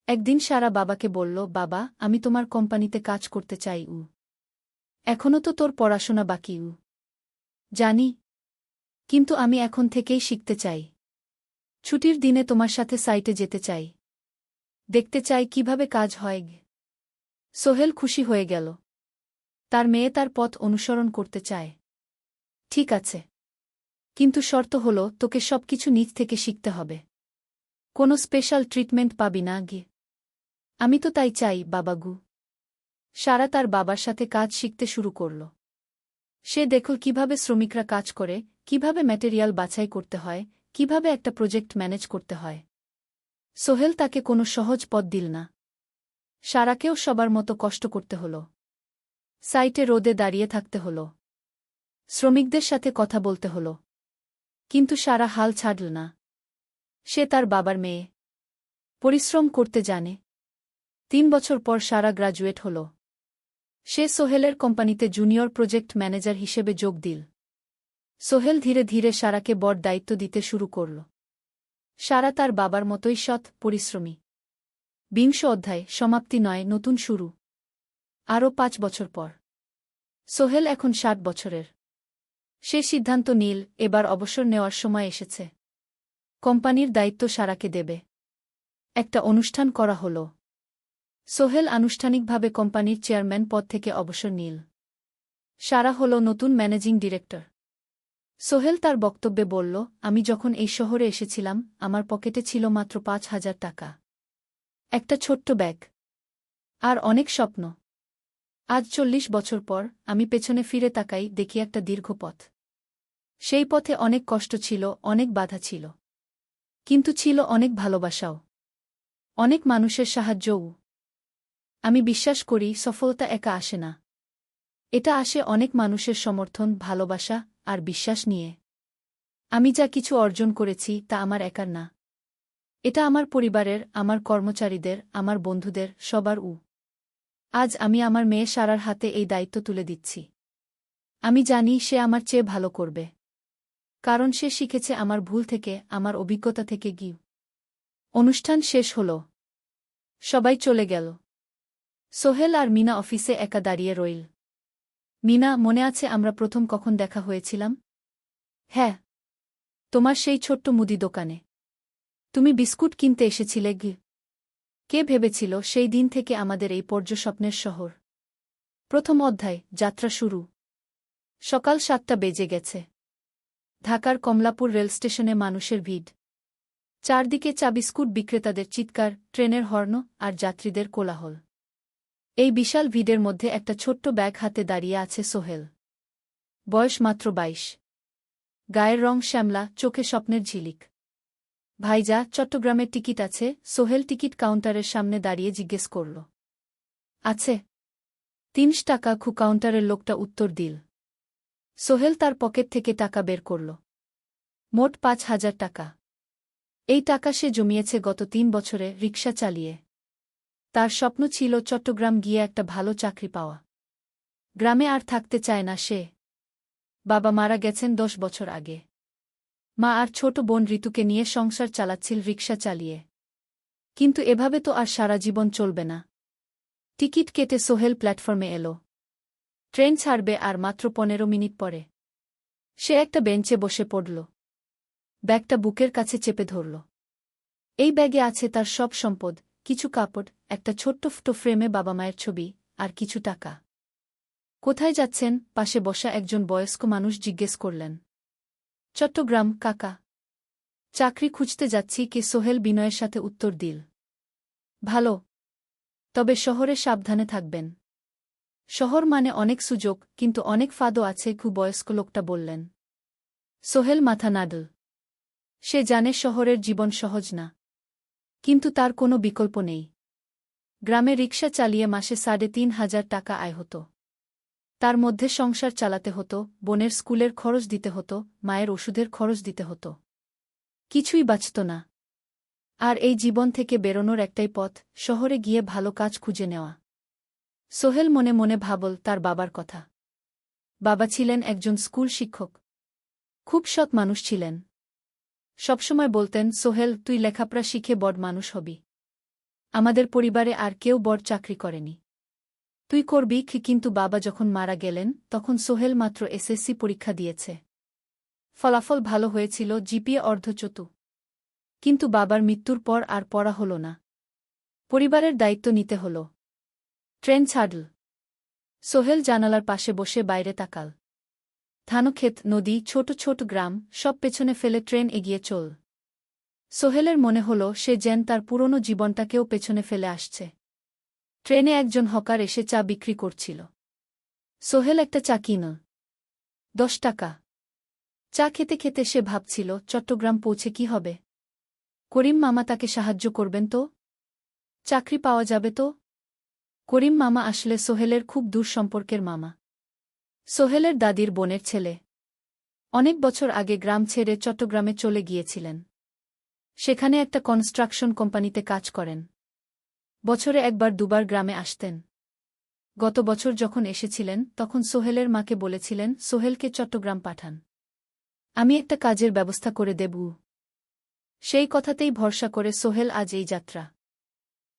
একদিন সারা বাবাকে বলল, বাবা, আমি তোমার কোম্পানিতে কাজ করতে চাই। এখনো তো তোর পড়াশোনা বাকি। জানি। কিন্তু আমি এখন থেকেই শিখতে চাই। ছুটির দিনে তোমার সাথে সাইটে যেতে চাই। দেখতে চাই কিভাবে কাজ হয়। সোহেল খুশি হয়ে গেল। তার মেয়ে তার পথ অনুসরণ করতে চায়। ঠিক আছে, কিন্তু শর্ত হল তোকে সবকিছু নিজ থেকে শিখতে হবে। কোনো স্পেশাল ট্রিটমেন্ট পাবি না গিয়ে। আমি তো তাই চাই বাবাগু। সারা তার বাবার সাথে কাজ শিখতে শুরু করল। সে দেখল কিভাবে শ্রমিকরা কাজ করে, কিভাবে ম্যাটেরিয়াল বাছাই করতে হয়, কিভাবে একটা প্রজেক্ট ম্যানেজ করতে হয়। সোহেল তাকে কোনো সহজ পথ দিল না। সারাকেও সবার মতো কষ্ট করতে হল। সাইটে রোদে দাঁড়িয়ে থাকতে হল। শ্রমিকদের সাথে কথা বলতে হল। কিন্তু সারা হাল ছাড়ল না। সে তার বাবার মেয়ে। পরিশ্রম করতে জানে। 3 বছর পর সারা গ্রাজুয়েট হল। সে সোহেলের কোম্পানিতে জুনিয়র প্রজেক্ট ম্যানেজার হিসেবে যোগ দিল। সোহেল ধীরে ধীরে সারাকে বড় দায়িত্ব দিতে শুরু করল। সারা তার বাবার মতোই সৎ, পরিশ্রমী। 20 অধ্যায়, সমাপ্তি নয়, নতুন শুরু। আরও 5 বছর পর সোহেল এখন 60 বছরের। সে সিদ্ধান্ত নিল এবার অবসর নেওয়ার সময় এসেছে। কোম্পানির দায়িত্ব সারাকে দেবে। একটা অনুষ্ঠান করা হল। সোহেল আনুষ্ঠানিকভাবে কোম্পানির চেয়ারম্যান পদ থেকে অবসর নিল। সারা হল নতুন ম্যানেজিং ডিরেক্টর। সোহেল তার বক্তব্যে বলল, আমি যখন এই শহরে এসেছিলাম আমার পকেটে ছিল মাত্র 5,000 টাকা। একটা ছোট্ট ব্যাগ। আর অনেক স্বপ্ন। আজ 40 বছর পর আমি পেছনে ফিরে তাকাই, দেখি একটা দীর্ঘ পথ। সেই পথে অনেক কষ্ট ছিল, অনেক বাধা ছিল। কিন্তু ছিল অনেক ভালোবাসাও। অনেক মানুষের সাহায্যও। আমি বিশ্বাস করি সফলতা একা আসে না। এটা আসে অনেক মানুষের সমর্থন, ভালোবাসা আর বিশ্বাস নিয়ে। আমি যা কিছু অর্জন করেছি তা আমার একার না। এটা আমার পরিবারের, আমার কর্মচারীদের, আমার বন্ধুদের, সবার। আজ আমি আমার মেয়ে সারার হাতে এই দায়িত্ব তুলে দিচ্ছি। আমি জানি সে আমার চেয়ে ভালো করবে। কারণ সে শিখেছে আমার ভুল থেকে, আমার অভিজ্ঞতা থেকে। অনুষ্ঠান শেষ হল। সবাই চলে গেল। সোহেল আর মিনা অফিসে একা দাঁড়িয়ে রইল। মিনা, মনে আছে আমরা প্রথম কখন দেখা হয়েছিলাম? হ্যাঁ, তোমার সেই ছোট্ট মুদি দোকানে। তুমি বিস্কুট কিনতে এসেছিলে। কে ভেবেছিল সেই দিন থেকে আমাদের এই পর্যস্বপ্নের শহর। প্রথম অধ্যায়, যাত্রা শুরু। সকাল 7টা বেজে গেছে। ঢাকার কমলাপুর রেলস্টেশনে মানুষের ভিড়। চারদিকে চা বিস্কুট বিক্রেতাদের চিৎকার, ট্রেনের হর্ন আর যাত্রীদের কোলাহল। এই বিশাল ভিড়ের মধ্যে একটা ছোট্ট ব্যাগ হাতে দাঁড়িয়ে আছে সোহেল। বয়স মাত্র 22। গায়ের রং শ্যামলা, চোখে স্বপ্নের ঝিলিক। ভাইজা, চট্টগ্রামের টিকিট আছে? সোহেল টিকিট কাউন্টারের সামনে দাঁড়িয়ে জিজ্ঞেস করল। আছে। 30 টাকা। কাউন্টারের লোকটা উত্তর দিল। সোহেল তার পকেট থেকে টাকা বের করল। মোট 5,000 টাকা। এই টাকা সে জমিয়েছে গত 3 বছরে রিকশা চালিয়ে। তার স্বপ্ন ছিল চট্টগ্রাম গিয়ে একটা ভালো চাকরি পাওয়া। গ্রামে আর থাকতে চায় না সে। বাবা মারা গেছেন 10 বছর আগে। মা আর ছোট বোন ঋতুকে নিয়ে সংসার চালাচ্ছিল রিকশা চালিয়ে। কিন্তু এভাবে তো আর সারা জীবন চলবে না। টিকিট কেটে সোহেল প্ল্যাটফর্মে এলো। ট্রেন ছাড়বে আর মাত্র 15 মিনিট পরে। সে একটা বেঞ্চে বসে পড়ল। ব্যাগটা বুকের কাছে চেপে ধরল। এই ব্যাগে আছে তার সব সম্পদ, কিছু কাপড়, একটা ছোট্ট ফটো ফ্রেমে বাবা মায়ের ছবি, আর কিছু টাকা। কোথায় যাচ্ছেন? পাশে বসা একজন বয়স্ক মানুষ জিজ্ঞেস করলেন। চট্টগ্রাম কাকা। চাকরি খুঁজতে যাচ্ছি। কে? সোহেল বিনয়ের সাথে উত্তর দিল। ভালো। তবে শহরে সাবধানে থাকবেন। শহর মানে অনেক সুযোগ, কিন্তু অনেক ফাঁদও আছে। বয়স্ক লোকটা বললেন। সোহেল মাথা নাড়ল। সে জানে শহরের জীবন সহজ না। কিন্তু তার কোনো বিকল্প নেই। গ্রামে রিকশা চালিয়ে মাসে 3,500 টাকা আয় হতো। তার মধ্যে সংসার চালাতে হতো, বোনের স্কুলের খরচ দিতে হতো, মায়ের ওষুধের খরচ দিতে হতো। কিছুই বাঁচত না। আর এই জীবন থেকে বেরোনোর একটাই পথ, শহরে গিয়ে ভালো কাজ খুঁজে নেওয়া। সোহেল মনে মনে ভাবল তার বাবার কথা। বাবা ছিলেন একজন স্কুল শিক্ষক। খুব সৎ মানুষ ছিলেন। সবসময় বলতেন, সোহেল, তুই লেখাপড়া শিখে বড় মানুষ হবি। আমাদের পরিবারে আর কেউ বড় চাকরি করেনি। তুই করবি। কিন্তু বাবা যখন মারা গেলেন তখন সোহেল মাত্র এসএসসি পরীক্ষা দিয়েছে। ফলাফল ভালো হয়েছিল, জিপিএ অর্ধচতু। কিন্তু বাবার মৃত্যুর পর আর পড়া হল না। পরিবারের দায়িত্ব নিতে হল। ট্রেন ছাড়ল। সোহেল জানালার পাশে বসে বাইরে তাকাল। ধানক্ষেত, নদী, ছোট ছোট গ্রাম, সব পেছনে ফেলে ট্রেন এগিয়ে চল। সোহেলের মনে হল সে যেন তার পুরনো জীবনটাকেও পেছনে ফেলে আসছে। ট্রেনে একজন হকার এসে চা বিক্রি করছিল। সোহেল একটা চা কিনল। 10 টাকা। চা খেতে খেতে সে ভাবছিল চট্টগ্রাম পৌঁছে কি হবে। করিম মামা তাকে সাহায্য করবেন তো? চাকরি পাওয়া যাবে তো? করিম মামা আসলে সোহেলের খুব দূর সম্পর্কের মামা। সোহেলের দাদির বোনের ছেলে। অনেক বছর আগে গ্রাম ছেড়ে চট্টগ্রামে চলে গিয়েছিলেন। সেখানে একটা কনস্ট্রাকশন কোম্পানিতে কাজ করেন। বছরে একবার দুবার গ্রামে আসতেন। গত বছর যখন এসেছিলেন তখন সোহেলের মাকে বলেছিলেন সোহেলকে চট্টগ্রাম পাঠান। আমি একটা কাজের ব্যবস্থা করে দেব। সেই কথাতেই ভরসা করে সোহেল আজ এই যাত্রা।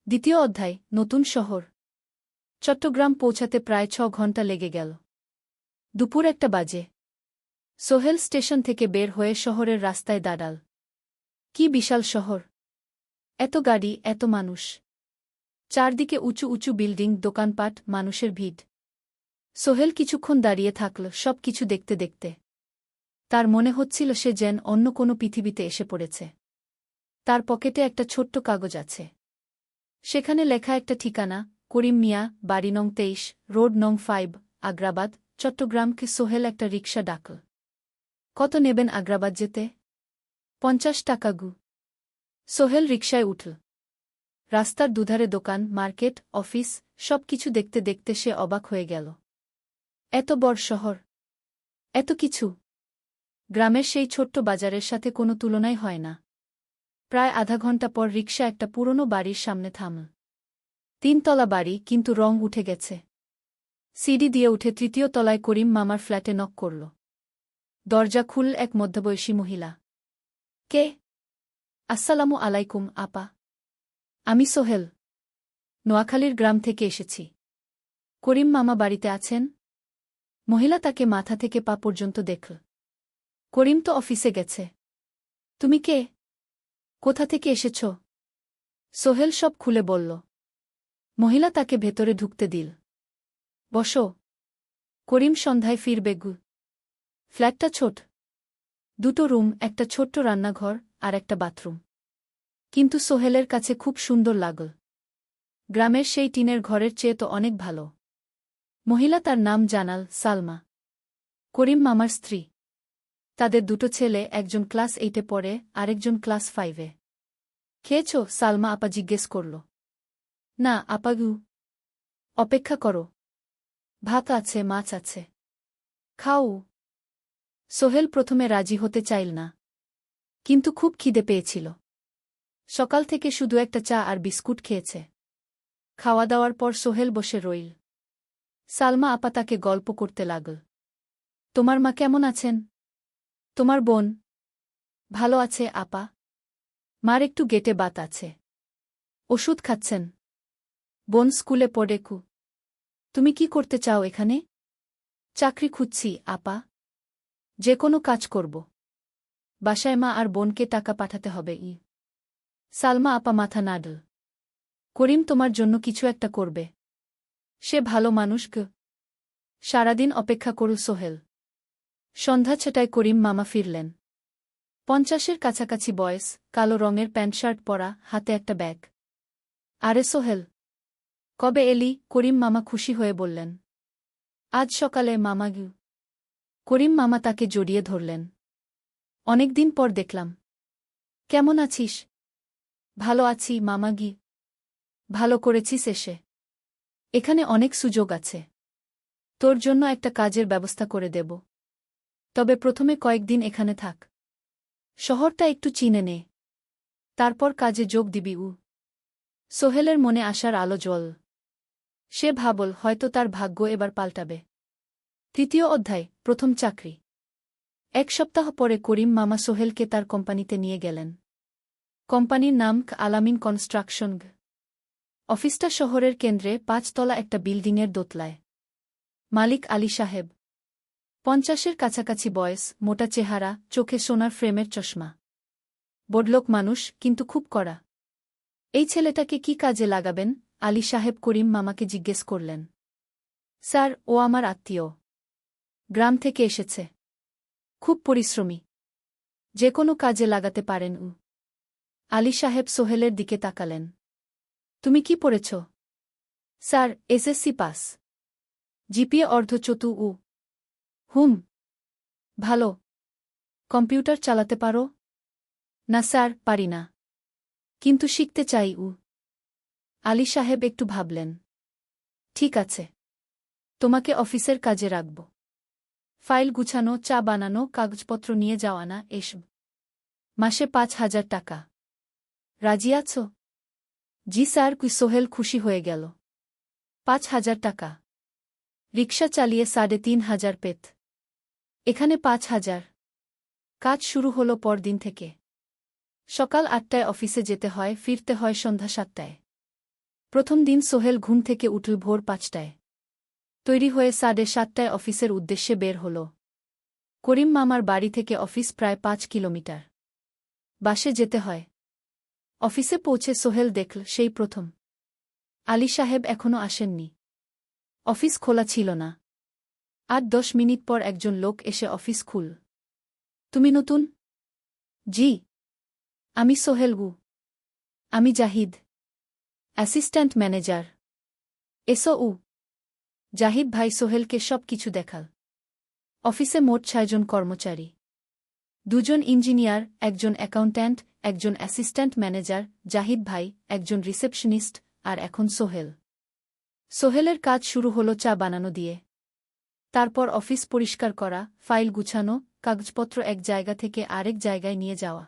দ্বিতীয় অধ্যায়, নতুন শহর। চট্টগ্রাম পৌঁছাতে প্রায় 6 ঘণ্টা লেগে গেল। দুপুর 1টা বাজে। সোহেল স্টেশন থেকে বের হয়ে শহরের রাস্তায় দাঁড়াল। কি বিশাল শহর! এত গাড়ি, এত মানুষ। চারদিকে উঁচু উঁচু বিল্ডিং, দোকানপাট, মানুষের ভিড়। সোহেল কিছুক্ষণ দাঁড়িয়ে থাকল সব কিছু দেখতে দেখতে। তার মনে হচ্ছিল সে যেন অন্য কোনো পৃথিবীতে এসে পড়েছে। তার পকেটে একটা ছোট্ট কাগজ আছে। সেখানে লেখা একটা ঠিকানা, করিম মিয়া, বাড়ি নং 23, রোড নং 5, আগ্রাবাদ, চট্টগ্রামকে। সোহেল একটা রিকশা ডাকল। কত নেবেন আগ্রাবাদ যেতে? 50 টাকা গু। সোহেল রিকশায় উঠল। রাস্তার দুধারে দোকান, মার্কেট, অফিস, সব কিছু দেখতে দেখতে সে অবাক হয়ে গেল। এত বড় শহর, এত কিছু! গ্রামের সেই ছোট্ট বাজারের সাথে কোনো তুলনাই হয় না। প্রায় আধা ঘণ্টা পর রিকশা একটা পুরনো বাড়ির সামনে থামল। 3 তলা বাড়ি, কিন্তু রং উঠে গেছে। সিঁড়ি দিয়ে উঠে 3য় তলায় করিম মামার ফ্ল্যাটে নক করল। দরজা খুলল এক মধ্যবয়সী মহিলা। কে? আসসালামু আলাইকুম আপা। আমি সোহেল। নোয়াখালীর গ্রাম থেকে এসেছি। করিম মামা বাড়িতে আছেন? মহিলা তাকে মাথা থেকে পা পর্যন্ত দেখল। করিম তো অফিসে গেছে। তুমি কে? কোথা থেকে এসেছ? সোহেল সব খুলে বলল। মহিলা তাকে ভেতরে ঢুকতে দিল। বসো। করিম সন্ধ্যায় ফিরবে গু। ফ্ল্যাটটা ছোট। 2টো রুম, একটা ছোট্ট রান্নাঘর আর একটা বাথরুম। কিন্তু সোহেলের কাছে খুব সুন্দর লাগল। গ্রামের সেই টিনের ঘরের চেয়ে তো অনেক ভালো। মহিলা তার নাম জানাল, সালমা। করিম মামার স্ত্রী। তাদের 2টো ছেলে, একজন ক্লাস 8-এ পড়ে, আরেকজন ক্লাস 5-এ। খেয়েছ? সালমা আপা জিজ্ঞেস করল। না আপা গু। অপেক্ষা করো। ভাত আছে, মাছ আছে। খাও। সোহেল প্রথমে রাজি হতে চাইল না। কিন্তু খুব খিদে পেয়েছিল। সকাল থেকে শুধু একটা চা আর বিস্কুট খেয়েছে। খাওয়া দাওয়ার পর সোহেল বসে রইল। সালমা আপা তাকে গল্প করতে লাগল। তোমার মা কেমন আছেন? তোমার বোন? ভালো আছে আপা। মার একটু গেটে বাত আছে। ওষুধ খাচ্ছেন। বোন স্কুলে পড়ে কু। তুমি কি করতে চাও এখানে? চাকরি খুঁজছি আপা। যে কোনো কাজ করব। বাসায় মা আর বোনকে টাকা পাঠাতে হবে। সালমা আপা মাথা নাড়ল। করিম তোমার জন্য কিছু একটা করবে। সে ভালো মানুষ গ। সারাদিন অপেক্ষা করু সোহেল। সন্ধ্যা 6টায় করিম মামা ফিরলেন। 50-এর কাছাকাছি বয়স, কালো রঙের প্যান্ট শার্ট পরা, হাতে একটা ব্যাগ। আরে সোহেল, কবে এলি? করিম মামা খুশি হয়ে বললেন। আজ সকালে মামা গু। করিম মামা তাকে জড়িয়ে ধরলেন। অনেকদিন পর দেখলাম। কেমন আছিস? ভালো আছি মামা গি। ভালো করেছিস এসে। এখানে অনেক সুযোগ আছে। তোর জন্য একটা কাজের ব্যবস্থা করে দেব। তবে প্রথমে কয়েকদিন এখানে থাক। শহরটা একটু চিনে নে। তারপর কাজে যোগ দিবি। সোহেলের মনে আসার আলো জ্বল। সে ভাবল হয়তো তার ভাগ্য এবার পাল্টাবে। 3য় অধ্যায়, প্রথম চাকরি। 1 সপ্তাহ পরে করিম মামা সোহেলকে তার কোম্পানিতে নিয়ে গেলেন। কোম্পানির নাম আলামিন কনস্ট্রাকশন। অফিসটা শহরের কেন্দ্রে 5 তলা একটা বিল্ডিংয়ের দোতলায়। মালিক আলী সাহেব। 50-এর কাছাকাছি বয়স, মোটা চেহারা, চোখে সোনার ফ্রেমের চশমা। বড়লোক মানুষ, কিন্তু খুব কড়া। এই ছেলেটাকে কি কাজে লাগাবেন? আলী সাহেব করিম মামাকে জিজ্ঞেস করলেন। স্যার, ও আমার আত্মীয়। গ্রাম থেকে এসেছে। খুব পরিশ্রমী। যে কোনো কাজে লাগাতে পারেন উ। আলী সাহেব সোহেলের দিকে তাকালেন। তুমি কি পড়েছ? Sir, SSC pass. জিপিএ অর্ধচতু উ। হুম। ভালো। কম্পিউটার চালাতে পারো? না স্যার, পারি না। কিন্তু শিখতে চাই উ। আলী সাহেব একটু ভাবলেন। ঠিক আছে। তোমাকে অফিসের কাজে রাখব। ফাইল গুছানো, চা বানানো, কাগজপত্র নিয়ে যাওয়া না, এসব। মাসে 5,000 টাকা। রাজি আছো? জি স্যার। সোহেল খুশি হয়ে গেল। 5,000 টাকা। রিকশা চালিয়ে 3,500 পেত। এখানে 5,000। কাজ শুরু হলো পরদিন থেকে। সকাল 8টায় অফিসে যেতে হয়, ফিরতে হয় সন্ধ্যা 7টায়। প্রথম দিন সোহেল ঘুম থেকে উঠল ভোর 5টায়। তৈরি হয়ে 7:30টায় অফিসের উদ্দেশ্যে বের হল। করিম মামার বাড়ি থেকে অফিস প্রায় 5 কিলোমিটার। বাসে যেতে হয়। অফিসে পৌঁছে সোহেল দেখল সেই প্রথম আলী সাহেব এখনও আসেননি। অফিস খোলা ছিল না। 8-10 মিনিট পর একজন লোক এসে অফিস খুল। তুমি নতুন? জি। আমি সোহেল গু। আমি জাহিদ, অ্যাসিস্ট্যান্ট ম্যানেজার। এসো উ। জাহিদ ভাই সোহেলকে সব কিছু দেখাল। অফিসে মোট 6 জন কর্মচারী। 2 জন ইঞ্জিনিয়ার, একজন অ্যাকাউন্ট্যান্ট, একজন অ্যাসিস্ট্যান্ট ম্যানেজার, জাহিদ ভাই, একজন রিসেপশনিস্ট, আর এখন সোহেল। সোহেলের কাজ শুরু হলো চা বানানো দিয়ে। তারপর অফিস পরিষ্কার করা, ফাইল গুছানো, কাগজপত্র এক জায়গা থেকে আরেক জায়গায় নিয়ে যাওয়া।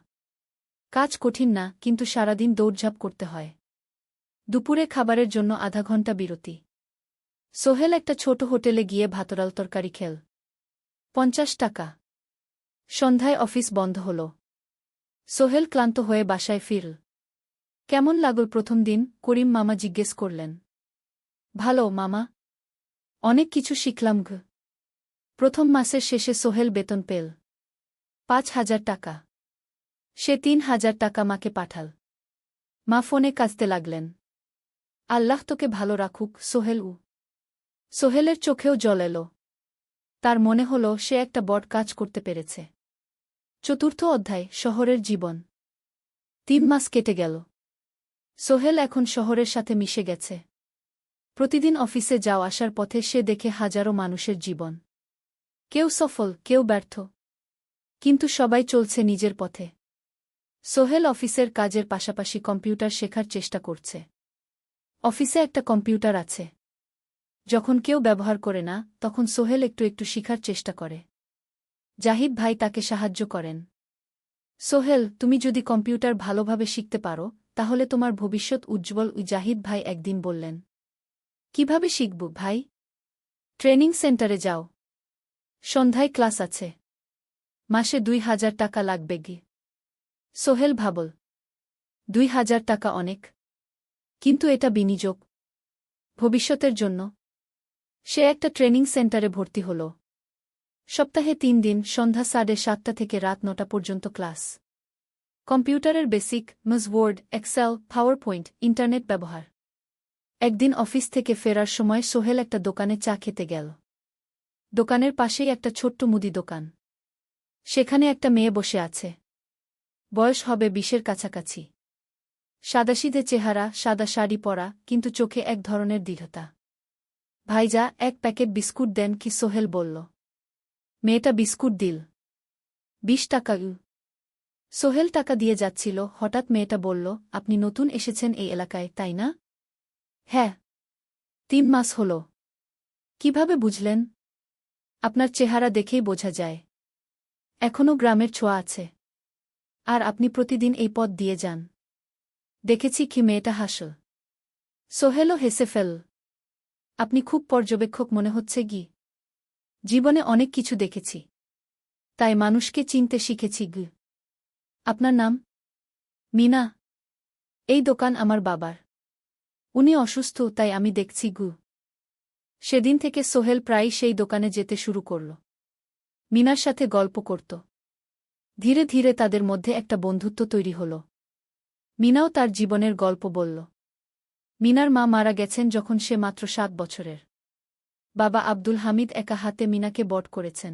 কাজ কঠিন না, কিন্তু সারাদিন দৌড়ঝাঁপ করতে হয়। দুপুরে খাবারের জন্য আধা ঘন্টা বিরতি। সোহেল একটা ছোট হোটেলে গিয়ে ভাতডাল তরকারি খেল। 50 টাকা। সন্ধ্যায় অফিস বন্ধ হল। সোহেল ক্লান্ত হয়ে বাসায় ফিরল। কেমন লাগল প্রথম দিন? করিম মামা জিজ্ঞেস করলেন। ভালো মামা। অনেক কিছু শিখলাম ঘ। প্রথম মাসের শেষে সোহেল বেতন পেল 5,000 টাকা। সে 3,000 টাকা মাকে পাঠাল। মা ফোনে কাঁদতে লাগলেন। আল্লাহ তোকে ভালো রাখুক সোহেল উ। সোহেলের চোখেও জল এলো। তার মনে হল সে একটা বড় কাজ করতে পেরেছে। চতুর্থ অধ্যায়, শহরের জীবন। 3 মাস কেটে গেল। সোহেল এখন শহরের সাথে মিশে গেছে। প্রতিদিন অফিসে যাওয়া আসার পথে সে দেখে হাজারো মানুষের জীবন। কেউ সফল, কেউ ব্যর্থ। কিন্তু সবাই চলছে নিজের পথে। সোহেল অফিসের কাজের পাশাপাশি কম্পিউটার শেখার চেষ্টা করছে। অফিসে একটা কম্পিউটার আছে। যখন কেউ ব্যবহার করে না, তখন সোহেল একটু একটু শিখার চেষ্টা করে। জাহিদ ভাই তাকে সাহায্য করেন। সোহেল, তুমি যদি কম্পিউটার ভালোভাবে শিখতে পারো, তাহলে তোমার ভবিষ্যৎ উজ্জ্বল। জাহিদ ভাই একদিন বললেন। কিভাবে শিখব ভাই? ট্রেনিং সেন্টারে যাও। সন্ধ্যায় ক্লাস আছে। মাসে 2,000 টাকা লাগবে গে। সোহেল ভাবল। 2,000 টাকা অনেক। কিন্তু এটা বিনিয়োগ। ভবিষ্যতের জন্য। সে একটা ট্রেনিং সেন্টারে ভর্তি হল। সপ্তাহে 3 দিন, সন্ধ্যা 7:30 থেকে রাত 9টা পর্যন্ত ক্লাস। কম্পিউটারের basic, MS Word, Excel, PowerPoint, internet ব্যবহার। একদিন অফিস থেকে ফেরার সময় সোহেল একটা দোকানে চা খেতে গেল। দোকানের পাশেই একটা ছোট্ট মুদি দোকান। সেখানে একটা মেয়ে বসে আছে। বয়স হবে 20-এর কাছাকাছি। সাদাসিধে চেহারা, সাদা শাড়ি পরা, কিন্তু চোখে এক ধরনের দৃঢ়তা। ভাইজা, 1 প্যাকেট বিস্কুট দেন কি? সোহেল বলল। মেয়েটা বিস্কুট দিল। 20 টাকা। সোহেল টাকা দিয়ে যাচ্ছিল, হঠাৎ মেয়েটা বলল, আপনি নতুন এসেছেন এই এলাকায়, তাই না? হ্যাঁ। 3 মাস হল। কিভাবে বুঝলেন? আপনার চেহারা দেখেই বোঝা যায়। এখনও গ্রামের ছোঁয়া আছে। আর আপনি প্রতিদিন এই পথ দিয়ে যান। দেখেছি কি? মেয়েটা হাসল। সোহেলও হেসে ফেল। আপনি খুব পর্যবেক্ষক মনে হচ্ছে গি। জীবনে অনেক কিছু দেখেছি। তাই মানুষকে চিনতে শিখেছি গ। আপনার নাম? মিনা। এই দোকান আমার বাবার। উনি অসুস্থ, তাই আমি দেখছি গু। সেদিন থেকে সোহেল প্রায়ই সেই দোকানে যেতে শুরু করল। মিনার সাথে গল্প করত। ধীরে ধীরে তাদের মধ্যে একটা বন্ধুত্ব তৈরি হল। মিনাও তার জীবনের গল্প বলল। মিনার মা মারা গেছেন যখন সে মাত্র ৭ বছরের। বাবা আব্দুল হামিদ একা হাতে মিনাকে বড় করেছেন।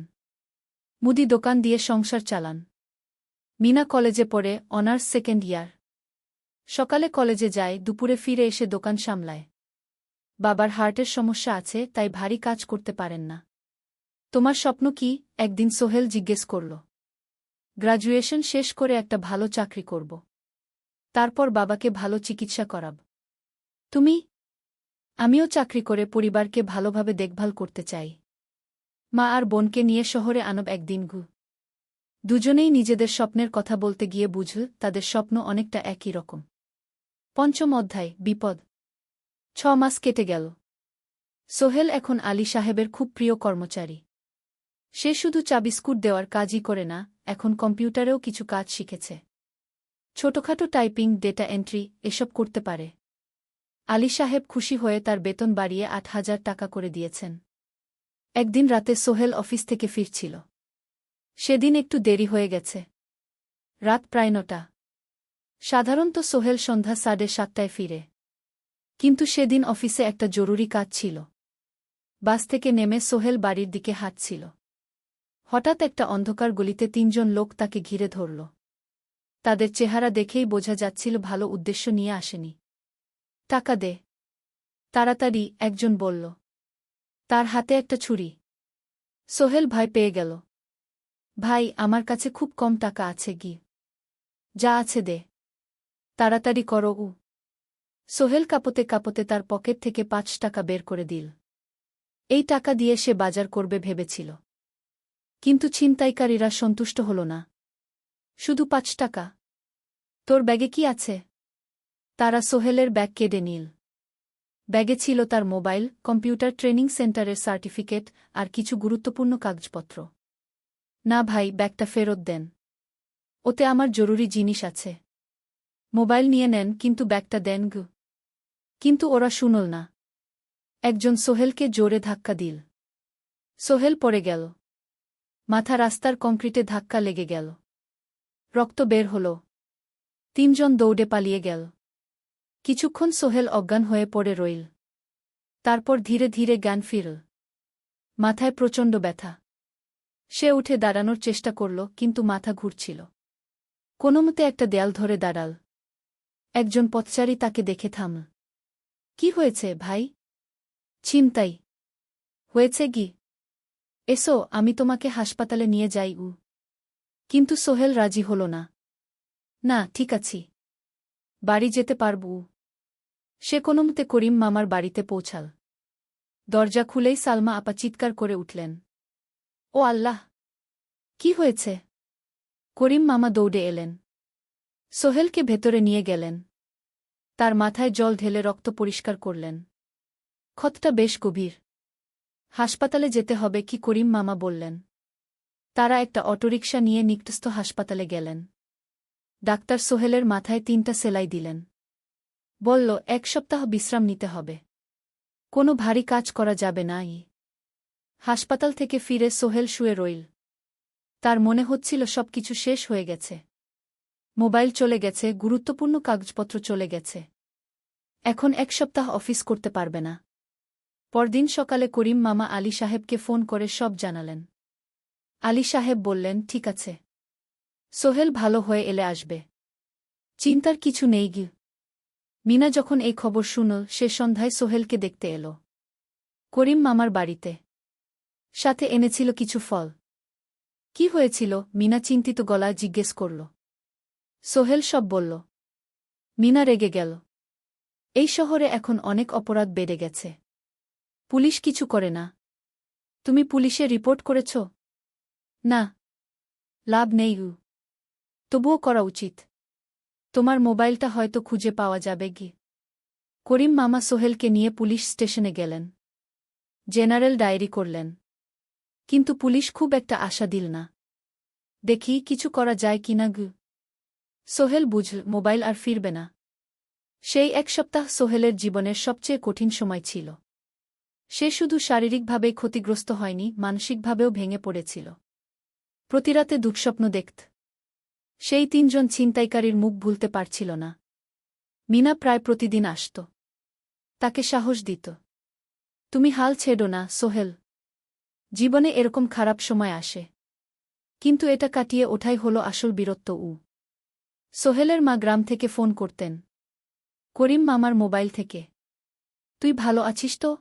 মুদি দোকান দিয়ে সংসার চালান। মিনা কলেজে পড়ে, অনার্স সেকেন্ড ইয়ার। সকালে কলেজে যায়, দুপুরে ফিরে এসে দোকান সামলায়। বাবার হার্টের সমস্যা আছে, তাই ভারী কাজ করতে পারেন না। তোমার স্বপ্ন কি? একদিন সোহেল জিজ্ঞেস করল। গ্র্যাজুয়েশন শেষ করে একটা ভালো চাকরি করব। তারপর বাবাকে ভালো চিকিৎসা করাব। তুমি? আমিও চাকরি করে পরিবারকে ভালোভাবে দেখভাল করতে চাই। মা আর বোনকে নিয়ে শহরে আনব একদিন। দুজনেই নিজেদের স্বপ্নের কথা বলতে গিয়ে বুঝল তাদের স্বপ্ন অনেকটা একই রকম। পঞ্চম অধ্যায়, বিপদ। ৬ মাস কেটে গেল। সোহেল এখন আলী সাহেবের খুব প্রিয় কর্মচারী। সে শুধু চা বিস্কুট দেওয়ার কাজই করে না, এখন কম্পিউটারেও কিছু কাজ শিখেছে। ছোটখাটো টাইপিং, ডেটা এন্ট্রি এসব করতে পারে। আলী সাহেব খুশি হয়ে তার বেতন বাড়িয়ে ৮,০০০ টাকা করে দিয়েছেন। একদিন রাতে সোহেল অফিস থেকে ফিরছিল। সেদিন একটু দেরি হয়ে গেছে। রাত প্রায় ৯টা। সাধারণত সোহেল সন্ধ্যা ৭:৩০টায় ফিরে। কিন্তু সেদিন অফিসে একটা জরুরি কাজ ছিল। বাস থেকে নেমে সোহেল বাড়ির দিকে হাঁটছিল। হঠাৎ একটা অন্ধকার গলিতে ৩ জন লোক তাকে ঘিরে ধরল। তাদের চেহারা দেখেই বোঝা যাচ্ছিল ভালো উদ্দেশ্য নিয়ে আসেনি। টাকা দে, তাড়াতাড়ি, একজন বলল। তার হাতে একটা ছুরি। সোহেল ভয় পেয়ে গেল। ভাই, আমার কাছে খুব কম টাকা আছে। যা আছে দে, তাড়াতাড়ি করো। সোহেল কাঁপতে কাঁপতে তার পকেট থেকে ৫ টাকা বের করে দিল। এই টাকা দিয়ে সে বাজার করবে ভেবেছিল। কিন্তু ছিনতাইকারীরা সন্তুষ্ট হল না। শুধু ৫ টাকা? তোর ব্যাগে কি আছে? তারা সোহেলের ব্যাগ কেড়ে নিল। ব্যাগে ছিল তার মোবাইল, কম্পিউটার ট্রেনিং সেন্টারের সার্টিফিকেট আর কিছু গুরুত্বপূর্ণ কাগজপত্র। না ভাই, ব্যাগটা ফেরত দেন। ওতে আমার জরুরি জিনিস আছে। মোবাইল নিয়ে নেন, কিন্তু ব্যাগটা দেন। কিন্তু ওরা শুনল না। একজন সোহেলকে জোরে ধাক্কা দিল। সোহেল পড়ে গেল। মাথা রাস্তার কংক্রিটে ধাক্কা লেগে গেল। রক্ত বের হল। ৩ জন দৌড়ে পালিয়ে গেল। কিছুক্ষণ সোহেল অজ্ঞান হয়ে পড়ে রইল। তারপর ধীরে ধীরে জ্ঞান ফিরল। মাথায় প্রচণ্ড ব্যথা। সে উঠে দাঁড়ানোর চেষ্টা করল, কিন্তু মাথা ঘুরছিল। কোনোমতে একটা দেয়াল ধরে দাঁড়াল। একজন পথচারী তাকে দেখে থামল। কি হয়েছে ভাই? ছিনতাই হয়েছে। এসো, আমি তোমাকে হাসপাতালে নিয়ে যাই। কিন্তু সোহেল রাজি হল না। না, ঠিক আছি, বাড়ি যেতে পারব। সে কোনোমতে করিম মামার বাড়িতে পৌঁছাল। দরজা খুলেই সালমা আপা চিৎকার করে উঠলেন। ও আল্লাহ! কি হয়েছে? করিম মামা দৌড়ে এলেন। সোহেলকে ভেতরে নিয়ে গেলেন। তার মাথায় জল ঢেলে রক্ত পরিষ্কার করলেন। ক্ষতটা বেশ গভীর। হাসপাতালে যেতে হবে কি? করিম মামা বললেন। তারা একটা অটোরিকশা নিয়ে নিকটস্থ হাসপাতালে গেলেন। ডাক্তার সোহেলের মাথায় ৩টা সেলাই দিলেন। বলল, ১ সপ্তাহ বিশ্রাম নিতে হবে। কোনো ভারী কাজ করা যাবে না। হাসপাতাল থেকে ফিরে সোহেল শুয়ে রইল। তার মনে হচ্ছিল সবকিছু শেষ হয়ে গেছে। মোবাইল চলে গেছে, গুরুত্বপূর্ণ কাগজপত্র চলে গেছে। এখন ১ সপ্তাহ অফিস করতে পারবে না। পরদিন সকালে করিম মামা আলী সাহেবকে ফোন করে সব জানালেন। আলী সাহেব বললেন, ঠিক আছে, সোহেল ভালো হয়ে এলে আসবে, চিন্তার কিছু নেই। মিনা যখন এই খবর শুনল, সে সন্ধ্যায় সোহেলকে দেখতে এল করিম মামার বাড়িতে। সাথে এনেছিল কিছু ফল। কি হয়েছিল? মিনা চিন্তিত গলায় জিজ্ঞেস করল। সোহেল সব বলল। মিনা রেগে গেল। এই শহরে এখন অনেক অপরাধ বেড়ে গেছে। পুলিশ কিছু করে না। তুমি পুলিশে রিপোর্ট করেছ? না। লাভ নেই। তবুও করা উচিত। তোমার মোবাইলটা হয়তো খুঁজে পাওয়া যাবে। করিম মামা সোহেলকে নিয়ে পুলিশ স্টেশনে গেলেন। জেনারেল ডায়েরি করলেন। কিন্তু পুলিশ খুব একটা আশা দিল না। দেখি কিছু করা যায় কিনা। সোহেল বুঝল মোবাইল আর ফিরবে না। সেই ১ সপ্তাহ সোহেলের জীবনের সবচেয়ে কঠিন সময় ছিল। সে শুধু শারীরিকভাবেই ক্ষতিগ্রস্ত হয়নি, মানসিকভাবেও ভেঙে পড়েছিল। প্রতিরাতে দুঃস্বপ্ন দেখত। সেই ৩ জন ছিনতাইকারীর মুখ ভুলতে পারছিল না। মিনা প্রায় প্রতিদিন আসত। তাকে সাহস দিত। তুমি হাল ছেড়ো না, সোহেল। জীবনে এরকম খারাপ সময় আসে, কিন্তু এটা কাটিয়ে ওঠাই হলো আসল বীরত্ব। সোহেলের মা গ্রাম থেকে ফোন করতেন, করিম মামার মোবাইল থেকে। তুই ভালো আছিস তো?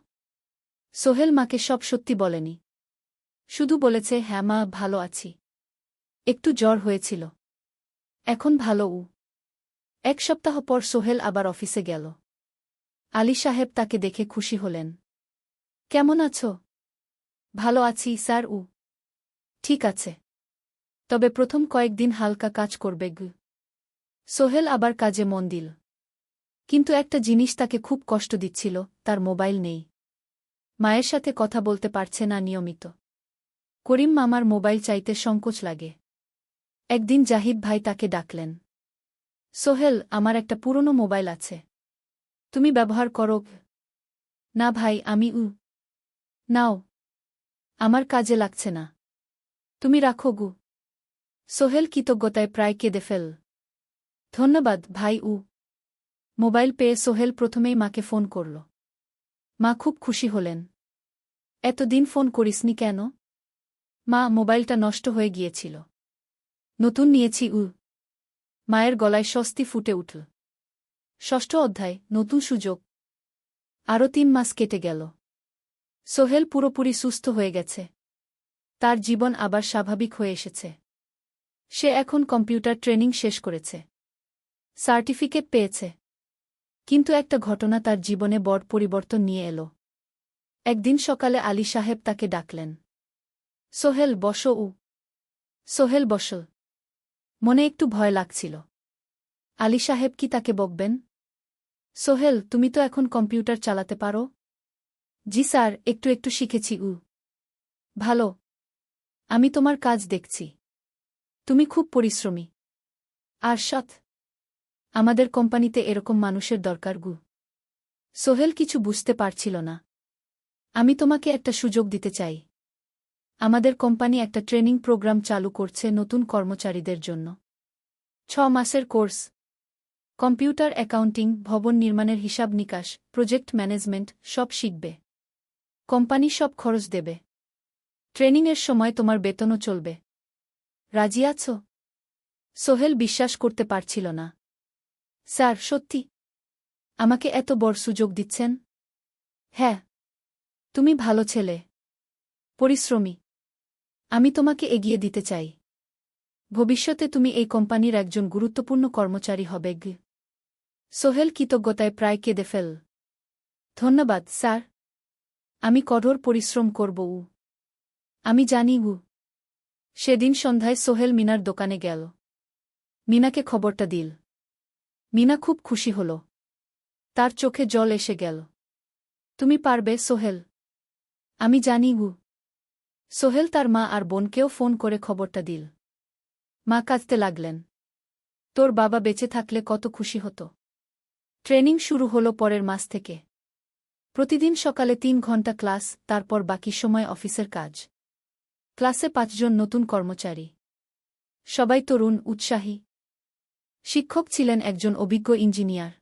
সোহেল মাকে সব সত্যি বলেনি, শুধু বলেছে, হ্যাঁ মা, ভালো আছি, একটু জ্বর হয়েছিল, এখন ভালো। এক সপ্তাহ পর সোহেল আবার অফিসে গেল। আলী সাহেব তাকে দেখে খুশি হলেন। কেমন আছো? ভালো আছি স্যার। ঠিক আছে, তবে প্রথম কয়েকদিন হালকা কাজ করবে। সোহেল আবার কাজে মন দিল, কিন্তু একটা জিনিস তাকে খুব কষ্ট দিচ্ছিল, তার মোবাইল নেই। মায়ের সাথে কথা বলতে পারছে না নিয়মিত। করিম মামার মোবাইল চাইতে সংকোচ লাগে। একদিন জাহিদ ভাই তাকে ডাকলেন। সোহেল, আমার একটা পুরনো মোবাইল আছে, তুমি ব্যবহার করো? না ভাই, আমি নাও, আমার কাজে লাগছে না, তুমি রাখো। সোহেল কৃতজ্ঞতায় প্রায় কেঁদে ফেল। ধন্যবাদ ভাই। মোবাইল পেয়ে সোহেল প্রথমেই মাকে ফোন করল। মা খুব খুশি হলেন। এতদিন ফোন করিসনি কেন? মা, মোবাইলটা নষ্ট হয়ে গিয়েছিল, নতুন নিয়েছি। মায়ের গলায় স্বস্তি ফুটে উঠল। ষষ্ঠ অধ্যায়, নতুন সুযোগ। আরও 3 মাস কেটে গেল। সোহেল পুরোপুরি সুস্থ হয়ে গেছে, তার জীবন আবার স্বাভাবিক হয়ে এসেছে। সে এখন কম্পিউটার ট্রেনিং শেষ করেছে, সার্টিফিকেট পেয়েছে। কিন্তু একটা ঘটনা তার জীবনে বড় পরিবর্তন নিয়ে এলো। একদিন সকালে আলী সাহেব তাকে ডাকলেন। সোহেল, বসো। সোহেল বসল। মনে একটু ভয় লাগছিল। আলী সাহেব কি তাকে বকবেন? সোহেল, তুমি তো এখন কম্পিউটার চালাতে পারো? জি স্যার, একটু একটু শিখেছি। ভালো, আমি তোমার কাজ দেখছি, তুমি খুব পরিশ্রমী আর সৎ। আমাদের কোম্পানিতে এরকম মানুষের দরকার। সোহেল কিছু বুঝতে পারছিল না। আমি তোমাকে একটা সুযোগ দিতে চাই। আমাদের কোম্পানি একটা ট্রেনিং প্রোগ্রাম চালু করছে নতুন কর্মচারীদের জন্য। 6 মাসের কোর্স, কম্পিউটার অ্যাকাউন্টিং, ভবন নির্মাণের হিসাব নিকাশ, প্রজেক্ট ম্যানেজমেন্ট, সব শিখবে। কোম্পানি সব খরচ দেবে। ট্রেনিংয়ের সময় তোমার বেতনও চলবে। রাজি আছো? সোহেল বিশ্বাস করতে পারছিল না। স্যার, সত্যি? আমাকে এত বড় সুযোগ দিচ্ছেন? হ্যাঁ, তুমি ভালো ছেলে, পরিশ্রমী। আমি তোমাকে এগিয়ে দিতে চাই। ভবিষ্যতে তুমি এই কোম্পানির একজন গুরুত্বপূর্ণ কর্মচারী হবে। সোহেল কৃতজ্ঞতায় প্রায় কেঁদে ফেল। ধন্যবাদ স্যার, আমি কঠোর পরিশ্রম করব। আমি জানি। সেদিন সন্ধ্যায় সোহেল মিনার দোকানে গেল। মিনাকে খবরটা দিল। মিনা খুব খুশি হল, তার চোখে জল এসে গেল। তুমি পারবে সোহেল, আমি জানি। সোহেল তার মা আর বোনকেও ফোন করে খবরটা দিল। মা কাঁদতে লাগলেন। তোর বাবা বেঁচে থাকলে কত খুশি হতো। ট্রেনিং শুরু হলো পরের মাস থেকে। প্রতিদিন সকালে 3 ঘন্টা ক্লাস, তারপর বাকি সময় অফিসের কাজ। ক্লাসে 5 জন নতুন কর্মচারী, সবাই তরুণ, উৎসাহী। শিক্ষক ছিলেন একজন অভিজ্ঞ ইঞ্জিনিয়ার,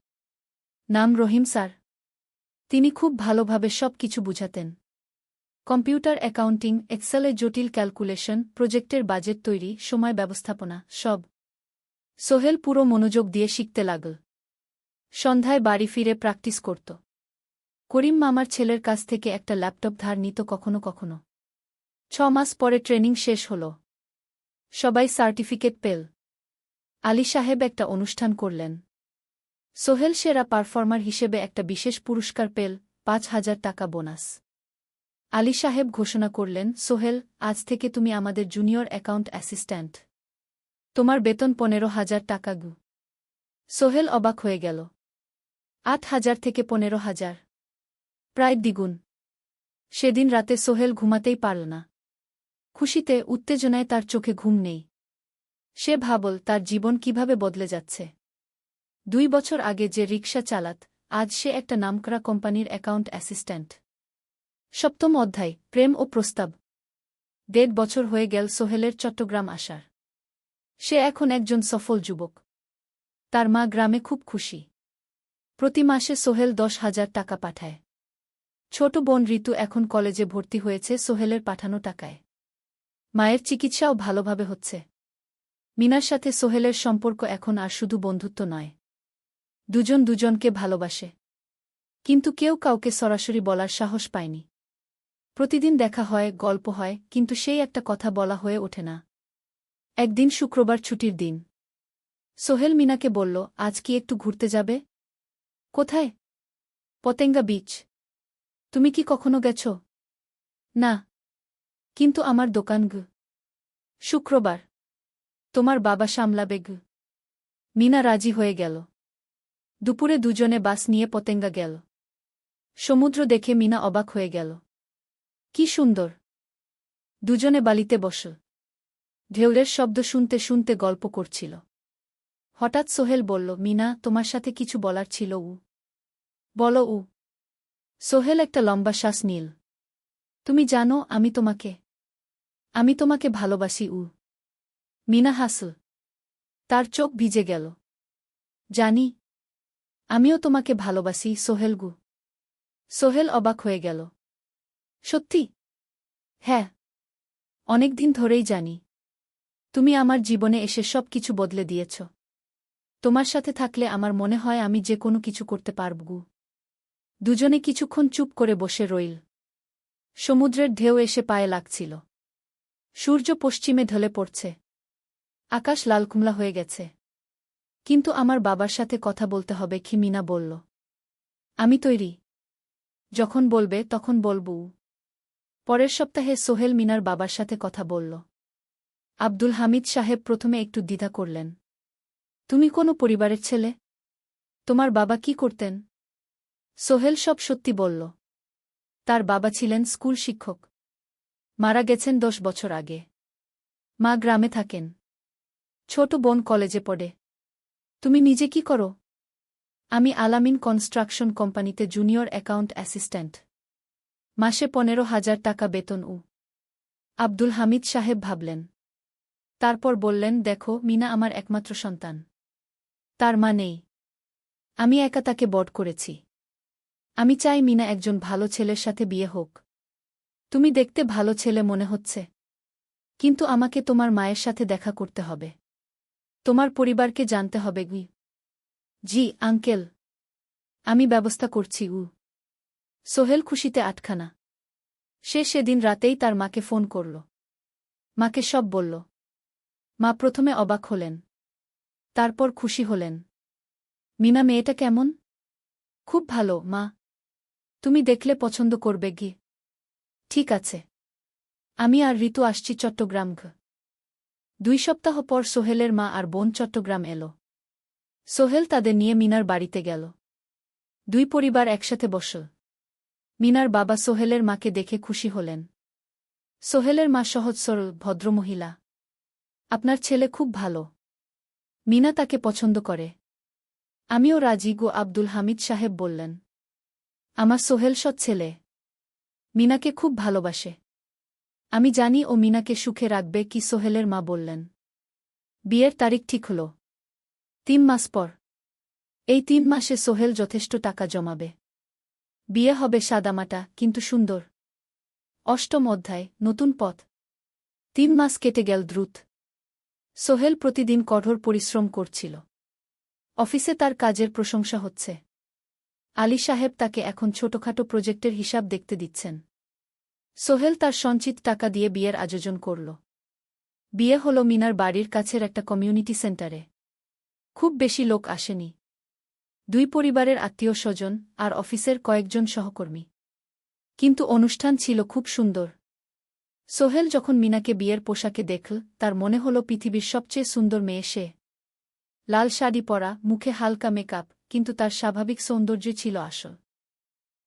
নাম রহিম স্যার। তিনি খুব ভালোভাবে সব কিছু বুঝাতেন। কম্পিউটার অ্যাকাউন্টিং, এক্সেলে জটিল ক্যালকুলেশন, প্রজেক্টের বাজেট তৈরি, সময় ব্যবস্থাপনা, সব। সোহেল পুরো মনোযোগ দিয়ে শিখতে লাগল। সন্ধ্যায় বাড়ি ফিরে প্র্যাকটিস করত। করিম মামার ছেলের কাছ থেকে একটা ল্যাপটপ ধার নিত কখনো কখনো। 6 মাস পরে ট্রেনিং শেষ হল। সবাই সার্টিফিকেট পেল। আলী সাহেব একটা অনুষ্ঠান করলেন। সোহেল সেরা পারফর্মার হিসেবে একটা বিশেষ পুরস্কার পেল, 5,000 টাকা বোনাস। আলী সাহেব ঘোষণা করলেন, সোহেল, আজ থেকে তুমি আমাদের জুনিয়র অ্যাকাউন্ট অ্যাসিস্ট্যান্ট। তোমার বেতন 15,000 টাকা। সোহেল অবাক হয়ে গেল। 8,000 থেকে 15,000, প্রায় দ্বিগুণ। সেদিন রাতে সোহেল ঘুমাতেই পারল না। খুশিতে, উত্তেজনায় তার চোখে ঘুম নেই। সে ভাবল তার জীবন কিভাবে বদলে যাচ্ছে। 2 বছর আগে যে রিকশা চালাত, আজ সে একটা নামকরা কোম্পানির অ্যাকাউন্ট অ্যাসিস্ট্যান্ট। 7ম অধ্যায়, প্রেম ও প্রস্তাব। 1.5 বছর হয়ে গেল সোহেলের চট্টগ্রাম আসার। সে এখন একজন সফল যুবক। তার মা গ্রামে খুব খুশি। প্রতি মাসে সোহেল 10,000 টাকা পাঠায়। ছোট বোন ঋতু এখন কলেজে ভর্তি হয়েছে সোহেলের পাঠানো টাকায়। মায়ের চিকিৎসাও ভালোভাবে হচ্ছে। মিনার সাথে সোহেলের সম্পর্ক এখন আর শুধু বন্ধুত্ব নয়। দুজন দুজনকে ভালোবাসে। কিন্তু কেউ কাউকে সরাসরি বলার সাহস পায়নি। প্রতিদিন দেখা হয়, গল্প হয়, কিন্তু সেই একটা কথা বলা হয়ে ওঠে না। একদিন শুক্রবার ছুটির দিন। সোহেল মিনাকে বলল, আজ কি একটু ঘুরতে যাবে? কোথায়? পতেঙ্গা বিচ। তুমি কি কখনো গেছ? না। কিন্তু আমার দোকান গ। শুক্রবার। তোমার বাবা সামলাবে গ। মিনা রাজি হয়ে গেল। দুপুরে দুজনে বাস নিয়ে পতেঙ্গা গেল। সমুদ্র দেখে মিনা অবাক হয়ে গেল। কি সুন্দর! দুজনে বালিতে বসল। ঢেউয়ের শব্দ শুনতে শুনতে গল্প করছিল। হঠাৎ সোহেল বলল, মিনা, তোমার সাথে কিছু বলার ছিল। বলো। সোহেল একটা লম্বা শ্বাস নিল। তুমি জানো আমি তোমাকে ভালোবাসি। মিনা হাসল। তার চোখ ভিজে গেল। জানি। আমিও তোমাকে ভালোবাসি সোহেল। সোহেল অবাক হয়ে গেল। সত্যি? হ্যাঁ। অনেকদিন ধরেই জানি। তুমি আমার জীবনে এসে সব কিছু বদলে দিয়েছ। তোমার সাথে থাকলে আমার মনে হয় আমি যে কোনো কিছু করতে পারব। দুজনে কিছুক্ষণ চুপ করে বসে রইল। সমুদ্রের ঢেউ এসে পায়ে লাগছিল। সূর্য পশ্চিমে ঢলে পড়ছে। আকাশ লালকুমলা হয়ে গেছে। কিন্তু আমার বাবার সাথে কথা বলতে হবে কি? মিনা বলল। আমি তৈরি। যখন বলবে তখন বলব। পরের সপ্তাহে সোহেল মিনার বাবার সাথে কথা বলল। আব্দুল হামিদ সাহেব প্রথমে একটু দ্বিধা করলেন। তুমি কোনো পরিবারের ছেলে? তোমার বাবা কি করতেন? সোহেল সব সত্যি বলল। তার বাবা ছিলেন স্কুল শিক্ষক। মারা গেছেন 10 বছর আগে। মা গ্রামে থাকেন। ছোট বোন কলেজে পড়ে। তুমি নিজে কি করো? আমি আলামিন কনস্ট্রাকশন কোম্পানিতে জুনিয়র অ্যাকাউন্ট অ্যাসিস্ট্যান্ট। মাসে 15,000 টাকা বেতন। আব্দুল হামিদ সাহেব ভাবলেন। তারপর বললেন, দেখো, মিনা আমার একমাত্র সন্তান। তার মা নেই। আমি একা তাকে বড় করেছি। আমি চাই মিনা একজন ভালো ছেলের সাথে বিয়ে হোক। তুমি দেখতে ভালো ছেলে মনে হচ্ছে। কিন্তু আমাকে তোমার মায়ের সাথে দেখা করতে হবে। তোমার পরিবারকে জানতে হবে। জি আঙ্কেল। আমি ব্যবস্থা করছি। সোহেল খুশিতে আটখানা। সে সেদিন রাতেই তার মাকে ফোন করল। মাকে সব বলল। মা প্রথমে অবাক হলেন। তারপর খুশি হলেন। মিনা মেয়েটা কেমন? খুব ভালো মা। তুমি দেখলে পছন্দ করবে। ঠিক আছে। আমি আর ঋতু আসছি চট্টগ্রাম। 2 সপ্তাহ পর সোহেলের মা আর বোন চট্টগ্রাম এলো। সোহেল তাদের নিয়ে মিনার বাড়িতে গেল। 2 পরিবার একসাথে বসল। মিনার বাবা সোহেলের মাকে দেখে খুশি হলেন। সোহেলের মা সহজ সরল ভদ্রমহিলা। আপনার ছেলে খুব ভালো। মিনা তাকে পছন্দ করে। আমিও রাজি। আব্দুল হামিদ সাহেব বললেন। আমার সোহেল সৎ ছেলে। মিনাকে খুব ভালোবাসে। আমি জানি ও মিনাকে সুখে রাখবে। কি? সোহেলের মা বললেন। বিয়ের তারিখ ঠিক হল 3 মাস পর। এই 3 মাসে সোহেল যথেষ্ট টাকা জমাবে। বিয়ে হবে সাদামাটা কিন্তু সুন্দর। 8ম অধ্যায়, নতুন পথ। 3 মাস কেটে গেল দ্রুত। সোহেল প্রতিদিন কঠোর পরিশ্রম করছিল। অফিসে তার কাজের প্রশংসা হচ্ছে। আলী সাহেব তাকে এখন ছোটখাটো প্রজেক্টের হিসাব দেখতে দিচ্ছেন। সোহেল তার সঞ্চিত টাকা দিয়ে বিয়ের আয়োজন করল। বিয়ে হল মিনার বাড়ির কাছের একটা কমিউনিটি সেন্টারে। খুব বেশি লোক আসেনি। 2 পরিবারের আত্মীয় স্বজন আর অফিসের কয়েকজন সহকর্মী। কিন্তু অনুষ্ঠান ছিল খুব সুন্দর। সোহেল যখন মিনাকে বিয়ের পোশাকে দেখল, তার মনে হল পৃথিবীর সবচেয়ে সুন্দর মেয়ে সে। লাল শাড়ি পরা, মুখে হালকা মেকআপ, কিন্তু তার স্বাভাবিক সৌন্দর্য ছিল আসল।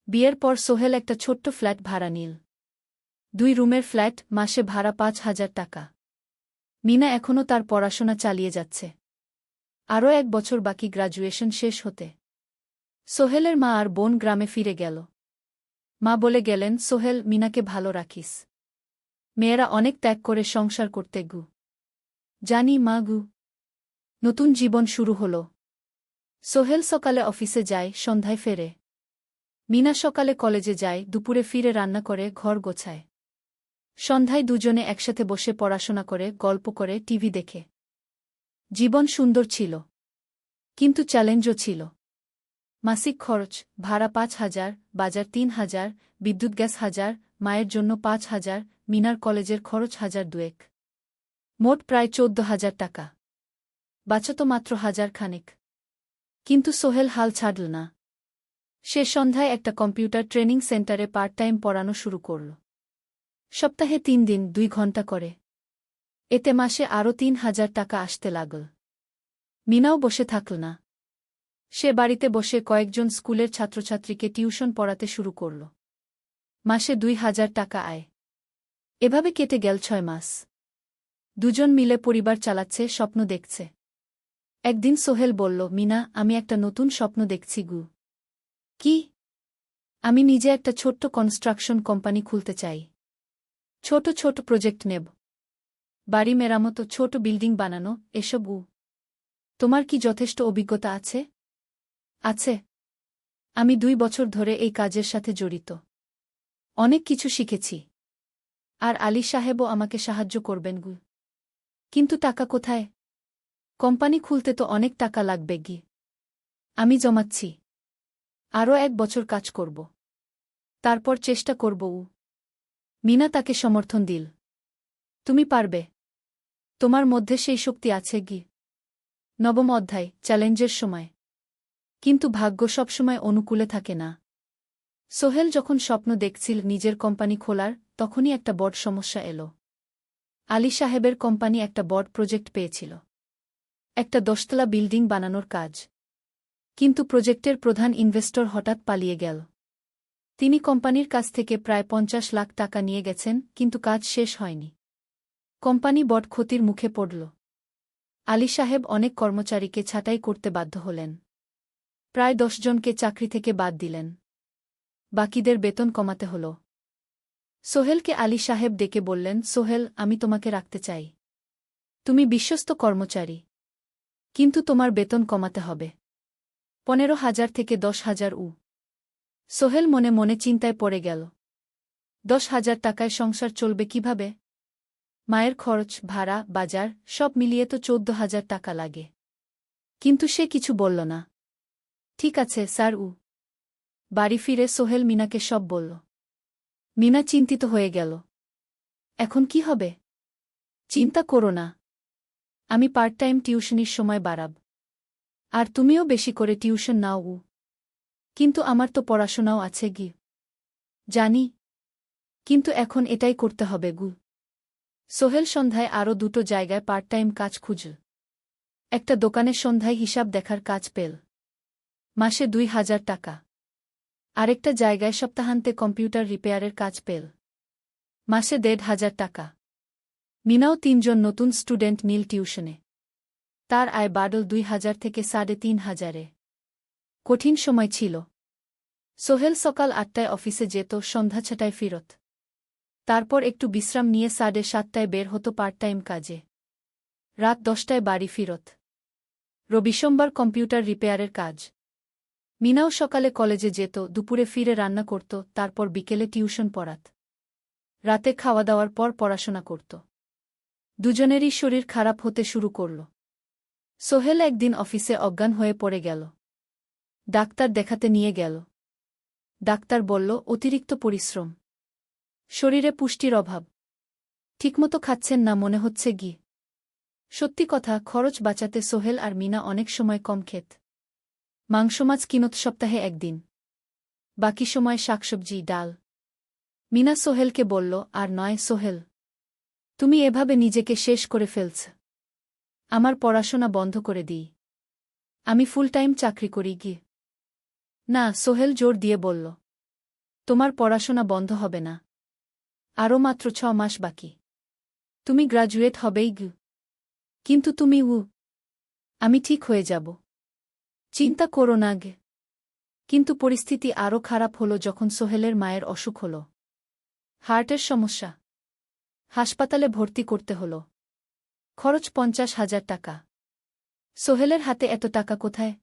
বিয়ের পর সোহেল একটা ছোট্ট ফ্ল্যাট ভাড়া নিল। 2 রুমের ফ্ল্যাট, মাসে ভাড়া 5,000 টাকা। মিনা এখনও তার পড়াশোনা চালিয়ে যাচ্ছে। আরও 1 বছর বাকি গ্র্যাজুয়েশন শেষ হতে। সোহেলের মা আর বোন গ্রামে ফিরে গেল। মা বলে গেলেন, সোহেল, মিনাকে ভালো রাখিস। মেয়েরা অনেক ত্যাগ করে সংসার করতে। জানি মা। নতুন জীবন শুরু হল। সোহেল সকালে অফিসে যায়, সন্ধ্যায় ফেরে। মিনা সকালে কলেজে যায়, দুপুরে ফিরে রান্না করে, ঘর গোছায়। সন্ধ্যায় দুজনে একসাথে বসে পড়াশোনা করে, গল্প করে, টিভি দেখে। জীবন সুন্দর ছিল, কিন্তু চ্যালেঞ্জও ছিল। মাসিক খরচ, ভাড়া ৫,০০০, বাজার ৩,০০০, বিদ্যুৎ গ্যাস ১,০০০, মায়ের জন্য ৫,০০০, মিনার কলেজের খরচ ১,০০০ মোট প্রায় ১৪,০০০ টাকা। বাঁচত মাত্র ১,০০০ খানেক। কিন্তু সোহেল হাল ছাড়ল না। সে সন্ধ্যায় একটা কম্পিউটার ট্রেনিং সেন্টারে পার্ট টাইম পড়ানো শুরু করল। সপ্তাহে ৩ দিন ২ ঘণ্টা করে। এতে মাসে আরও ৩,০০০ টাকা আসতে লাগল। মিনাও বসে থাকল না। সে বাড়িতে বসে কয়েকজন স্কুলের ছাত্রছাত্রীকে টিউশন পড়াতে শুরু করল। মাসে ২,০০০ টাকা আয়। এভাবে কেটে গেল ৬ মাস। দুজন মিলে পরিবার চালাচ্ছে, স্বপ্ন দেখছে। একদিন সোহেল বলল, মিনা, আমি একটা নতুন স্বপ্ন দেখছি গু। কি? আমি নিজে একটা ছোট্ট কনস্ট্রাকশন কোম্পানি খুলতে চাই। ছোট ছোট প্রজেক্ট নেব। বাড়ি মেরামত, ছোট বিল্ডিং বানানো, এসব। তোমার কি যথেষ্ট অভিজ্ঞতা আছে? আছে। আমি ২ বছর ধরে এই কাজের সাথে জড়িত। অনেক কিছু শিখেছি। আর আলী সাহেবও আমাকে সাহায্য করবেন গু। কিন্তু টাকা কোথায়? কোম্পানি খুলতে তো অনেক টাকা লাগবে গি। আমি জমাচ্ছি। আরও ১ বছর কাজ করব। তারপর চেষ্টা করব। মিনা তাকে সমর্থন দিল। তুমি পারবে। তোমার মধ্যে সেই শক্তি আছে গি। নবম অধ্যায়, চ্যালেঞ্জের সময়। কিন্তু ভাগ্য সবসময় অনুকূলে থাকে না। সোহেল যখন স্বপ্ন দেখছিল নিজের কোম্পানি খোলার, তখনই একটা বড় সমস্যা এলো। আলী সাহেবের কোম্পানি একটা বড় প্রজেক্ট পেয়েছিল। একটা ১০তলা বিল্ডিং বানানোর কাজ। কিন্তু প্রজেক্টের প্রধান ইনভেস্টর হঠাৎ পালিয়ে গেল। তিনি কোম্পানির কাছ থেকে প্রায় ৫০ লাখ টাকা নিয়ে গেছেন, কিন্তু কাজ শেষ হয়নি। কোম্পানি বড় ক্ষতির মুখে পড়ল। আলী সাহেব অনেক কর্মচারীকে ছাঁটাই করতে বাধ্য হলেন। প্রায় ১০ জনকে চাকরি থেকে বাদ দিলেন। বাকিদের বেতন কমাতে হল। সোহেলকে আলী সাহেব ডেকে বললেন, সোহেল, আমি তোমাকে রাখতে চাই। তুমি বিশ্বস্ত কর্মচারী। কিন্তু তোমার বেতন কমাতে হবে। ১৫,০০০ থেকে ১০,০০০। সোহেল মনে মনে চিন্তায় পড়ে গেল। ১০,০০০ টাকায় সংসার চলবে কিভাবে? মায়ের খরচ, ভাড়া, বাজার সব মিলিয়ে তো ১৪,০০০ টাকা লাগে। কিন্তু সে কিছু বলল না। ঠিক আছে স্যার। বাড়ি ফিরে সোহেল মিনাকে সব বলল। মিনা চিন্তিত হয়ে গেল। এখন কি হবে? চিন্তা করো না। আমি পার্ট টাইম টিউশনির সময় বাড়াব। আর তুমিও বেশি করে টিউশন নাও। কিন্তু আমার তো পড়াশোনাও আছে গি। জানি। কিন্তু এখন এটাই করতে হবে গু। সোহেল সন্ধ্যায় আরও ২টো জায়গায় পার্ট টাইম কাজ খুঁজল। একটা দোকানে সন্ধ্যায় হিসাব দেখার কাজ পেল। মাসে ২,০০০ টাকা। আরেকটা জায়গায় সপ্তাহান্তে কম্পিউটার রিপেয়ারের কাজ পেল। মাসে ১,৫০০ টাকা। মিনাও ৩ জন নতুন স্টুডেন্ট নিল টিউশনে। তার আয় বাড়ল ২,০০০ থেকে ৩,৫০০। কঠিন সময় ছিল। সোহেল সকাল ৮টায় অফিসে যেত, সন্ধ্যা ৬টায় ফিরত। তারপর একটু বিশ্রাম নিয়ে ৭:৩০টায় বের হতো পার্ট টাইম কাজে। রাত ১০টায় বাড়ি ফিরত। রবি-সোমবার কম্পিউটার রিপেয়ারের কাজ। মিনাও সকালে কলেজে যেত, দুপুরে ফিরে রান্না করত, তারপর বিকেলে টিউশন পড়াত। রাতে খাওয়া দাওয়ার পর পড়াশোনা করত। দুজনেরই শরীর খারাপ হতে শুরু করল। সোহেল একদিন অফিসে অজ্ঞান হয়ে পড়ে গেল। ডাক্তার দেখাতে নিয়ে গেল। ডাক্তার বলল, অতিরিক্ত পরিশ্রম। শরীরে পুষ্টির অভাব। ঠিকমতো খাচ্ছেন না মনে হচ্ছে গি। সত্যি কথা, খরচ বাঁচাতে সোহেল আর মিনা অনেক সময় কম খেত। মাংস মাছ কিনত সপ্তাহে ১ দিন। বাকি সময় শাকসবজি, ডাল। মিনা সোহেলকে বলল, আর নয় সোহেল। তুমি এভাবে নিজেকে শেষ করে ফেলছ। আমার পড়াশোনা বন্ধ করে দিই। আমি ফুল টাইম চাকরি করি গি। না, সোহেল জোর দিয়ে বলল। তোমার পড়াশোনা বন্ধ হবে না। আরও মাত্র ৬ মাস বাকি। তুমি গ্রাজুয়েট হবেই গি। কিন্তু তুমি। আমি ঠিক হয়ে যাব। চিন্তা করো না গে। কিন্তু পরিস্থিতি আরও খারাপ হলো যখন সোহেলের মায়ের অসুখ হল। হার্টের সমস্যা। হাসপাতালে ভর্তি করতে হল। খরচ ৫০,০০০ টাকা। সোহেলের হাতে এত টাকা কোথায়?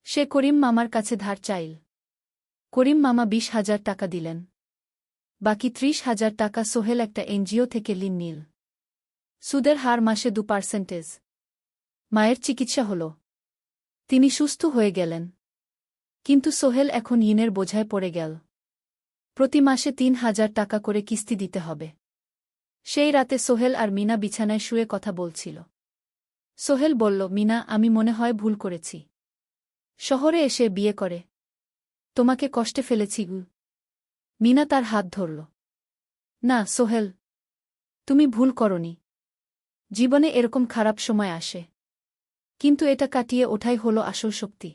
সে করিম মামার কাছে ধার চাইল। করিম মামা 20,000 টাকা দিলেন। বাকি 30,000 টাকা সোহেল একটা এনজিও থেকে ঋণ নিল। সুদের হার মাসে 2%। মায়ের চিকিৎসা হল। তিনি সুস্থ হয়ে গেলেন। কিন্তু সোহেল এখন ঋণের বোঝায় পড়ে গেল। প্রতি মাসে 3,000 টাকা করে কিস্তি দিতে হবে। সেই রাতে সোহেল আর মিনা বিছানায় শুয়ে কথা বলছিল। সোহেল বলল, মিনা, আমি মনে হয় ভুল করেছি। শহরে এসে বিয়ে করে তোমাকে কষ্টে ফেলেছি গু। মিনা তার হাত ধরল। না সোহেল, তুমি ভুল করনি। জীবনে এরকম খারাপ সময় আসে, কিন্তু এটা কাটিয়ে ওঠাই হলো আসল শক্তি।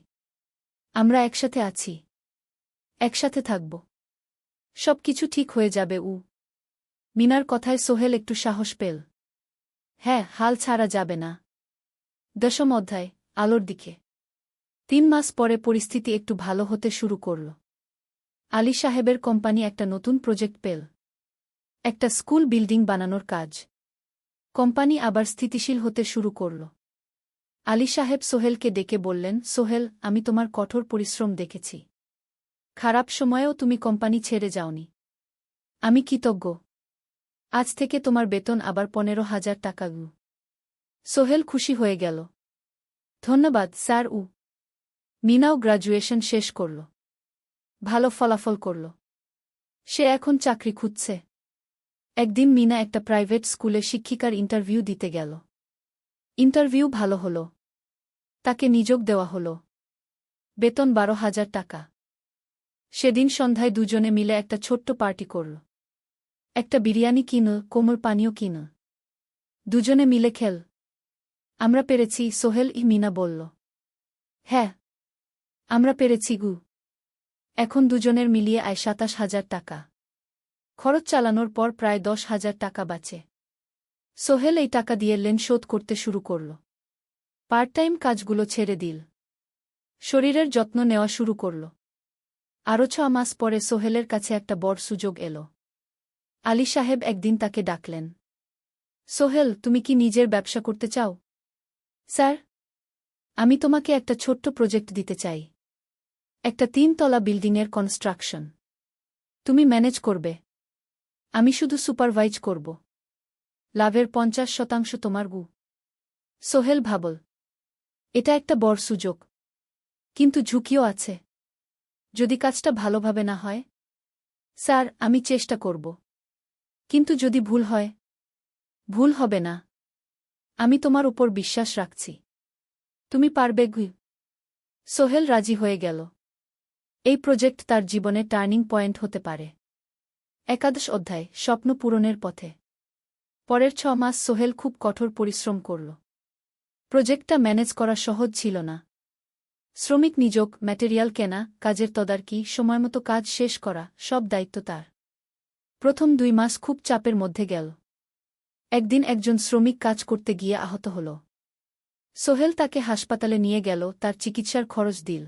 আমরা একসাথে আছি, একসাথে থাকব। সবকিছু ঠিক হয়ে যাবে। মিনার কথায় সোহেল একটু সাহস পেল। হ্যাঁ, হাল ছাড়া যাবে না। 10ম অধ্যায়, আলোর দিকে। 3 মাস পরে পরিস্থিতি একটু ভালো হতে শুরু করল। আলী সাহেবের কোম্পানি একটা নতুন প্রজেক্ট পেল। একটা স্কুল বিল্ডিং বানানোর কাজ। কোম্পানি আবার স্থিতিশীল হতে শুরু করল। আলী সাহেব সোহেলকে ডেকে বললেন, সোহেল, আমি তোমার কঠোর পরিশ্রম দেখেছি। খারাপ সময়েও তুমি কোম্পানি ছেড়ে যাওনি। আমি কৃতজ্ঞ। আজ থেকে তোমার বেতন আবার 15,000 টাকা। সোহেল খুশি হয়ে গেল। ধন্যবাদ স্যার। মিনাও গ্র্যাজুয়েশন শেষ করল। ভালো ফলাফল করল। সে এখন চাকরি খুঁজছে। একদিন মিনা একটা প্রাইভেট স্কুলে শিক্ষিকার ইন্টারভিউ দিতে গেল। ইন্টারভিউ ভালো হল। তাকে নিযোগ দেওয়া হল। বেতন 12,000 টাকা। সেদিন সন্ধ্যায় দুজনে মিলে একটা ছোট্ট পার্টি করল। একটা বিরিয়ানি কিনল, কোমল পানীয় কিনল। দুজনে মিলে খেল। আমরা পেরেছি সোহেল, মিনা বলল। হ্যাঁ, আমরা পেরেছি গু। এখন দুজনের মিলিয়ে আয় 27,000 টাকা। খরচ চালানোর পর প্রায় 10,000 টাকা বাঁচে। সোহেল এই টাকা দিয়ে লোন শোধ করতে শুরু করল। পার্ট টাইম কাজগুলো ছেড়ে দিল। শরীরের যত্ন নেওয়া শুরু করল। আরও 6 মাস পরে সোহেলের কাছে একটা বড় সুযোগ এল। আলী সাহেব একদিন তাকে ডাকলেন। সোহেল, তুমি কি নিজের ব্যবসা করতে চাও? স্যার, আমি তোমাকে একটা ছোট্ট প্রজেক্ট দিতে চাই। একটা 3 তলা বিল্ডিংয়ের কনস্ট্রাকশন। তুমি ম্যানেজ করবে, আমি শুধু সুপারভাইজ করব। লাভের 50% তোমার গু। সোহেল ভাবল, এটা একটা বড় সুযোগ, কিন্তু ঝুঁকিও আছে। যদি কাজটা ভালোভাবে না হয়? স্যার, আমি চেষ্টা করব। কিন্তু যদি ভুল হয়? ভুল হবে না। আমি তোমার উপর বিশ্বাস রাখছি। তুমি পারবে গু। সোহেল রাজি হয়ে গেল। এই প্রজেক্ট তার জীবনে টার্নিং পয়েন্ট হতে পারে। 11 অধ্যায়, স্বপ্ন পূরণের পথে। পরের 6 মাস সোহেল খুব কঠোর পরিশ্রম করল। প্রজেক্টটা ম্যানেজ করা সহজ ছিল না। শ্রমিক নিযোগ, ম্যাটেরিয়াল কেনা, কাজের তদারকি, সময়মতো কাজ শেষ করা, সব দায়িত্ব তার। প্রথম 2 মাস খুব চাপের মধ্যে গেল। একদিন একজন শ্রমিক কাজ করতে গিয়ে আহত হল। সোহেল তাকে হাসপাতালে নিয়ে গেল, তার চিকিৎসার খরচ দিল।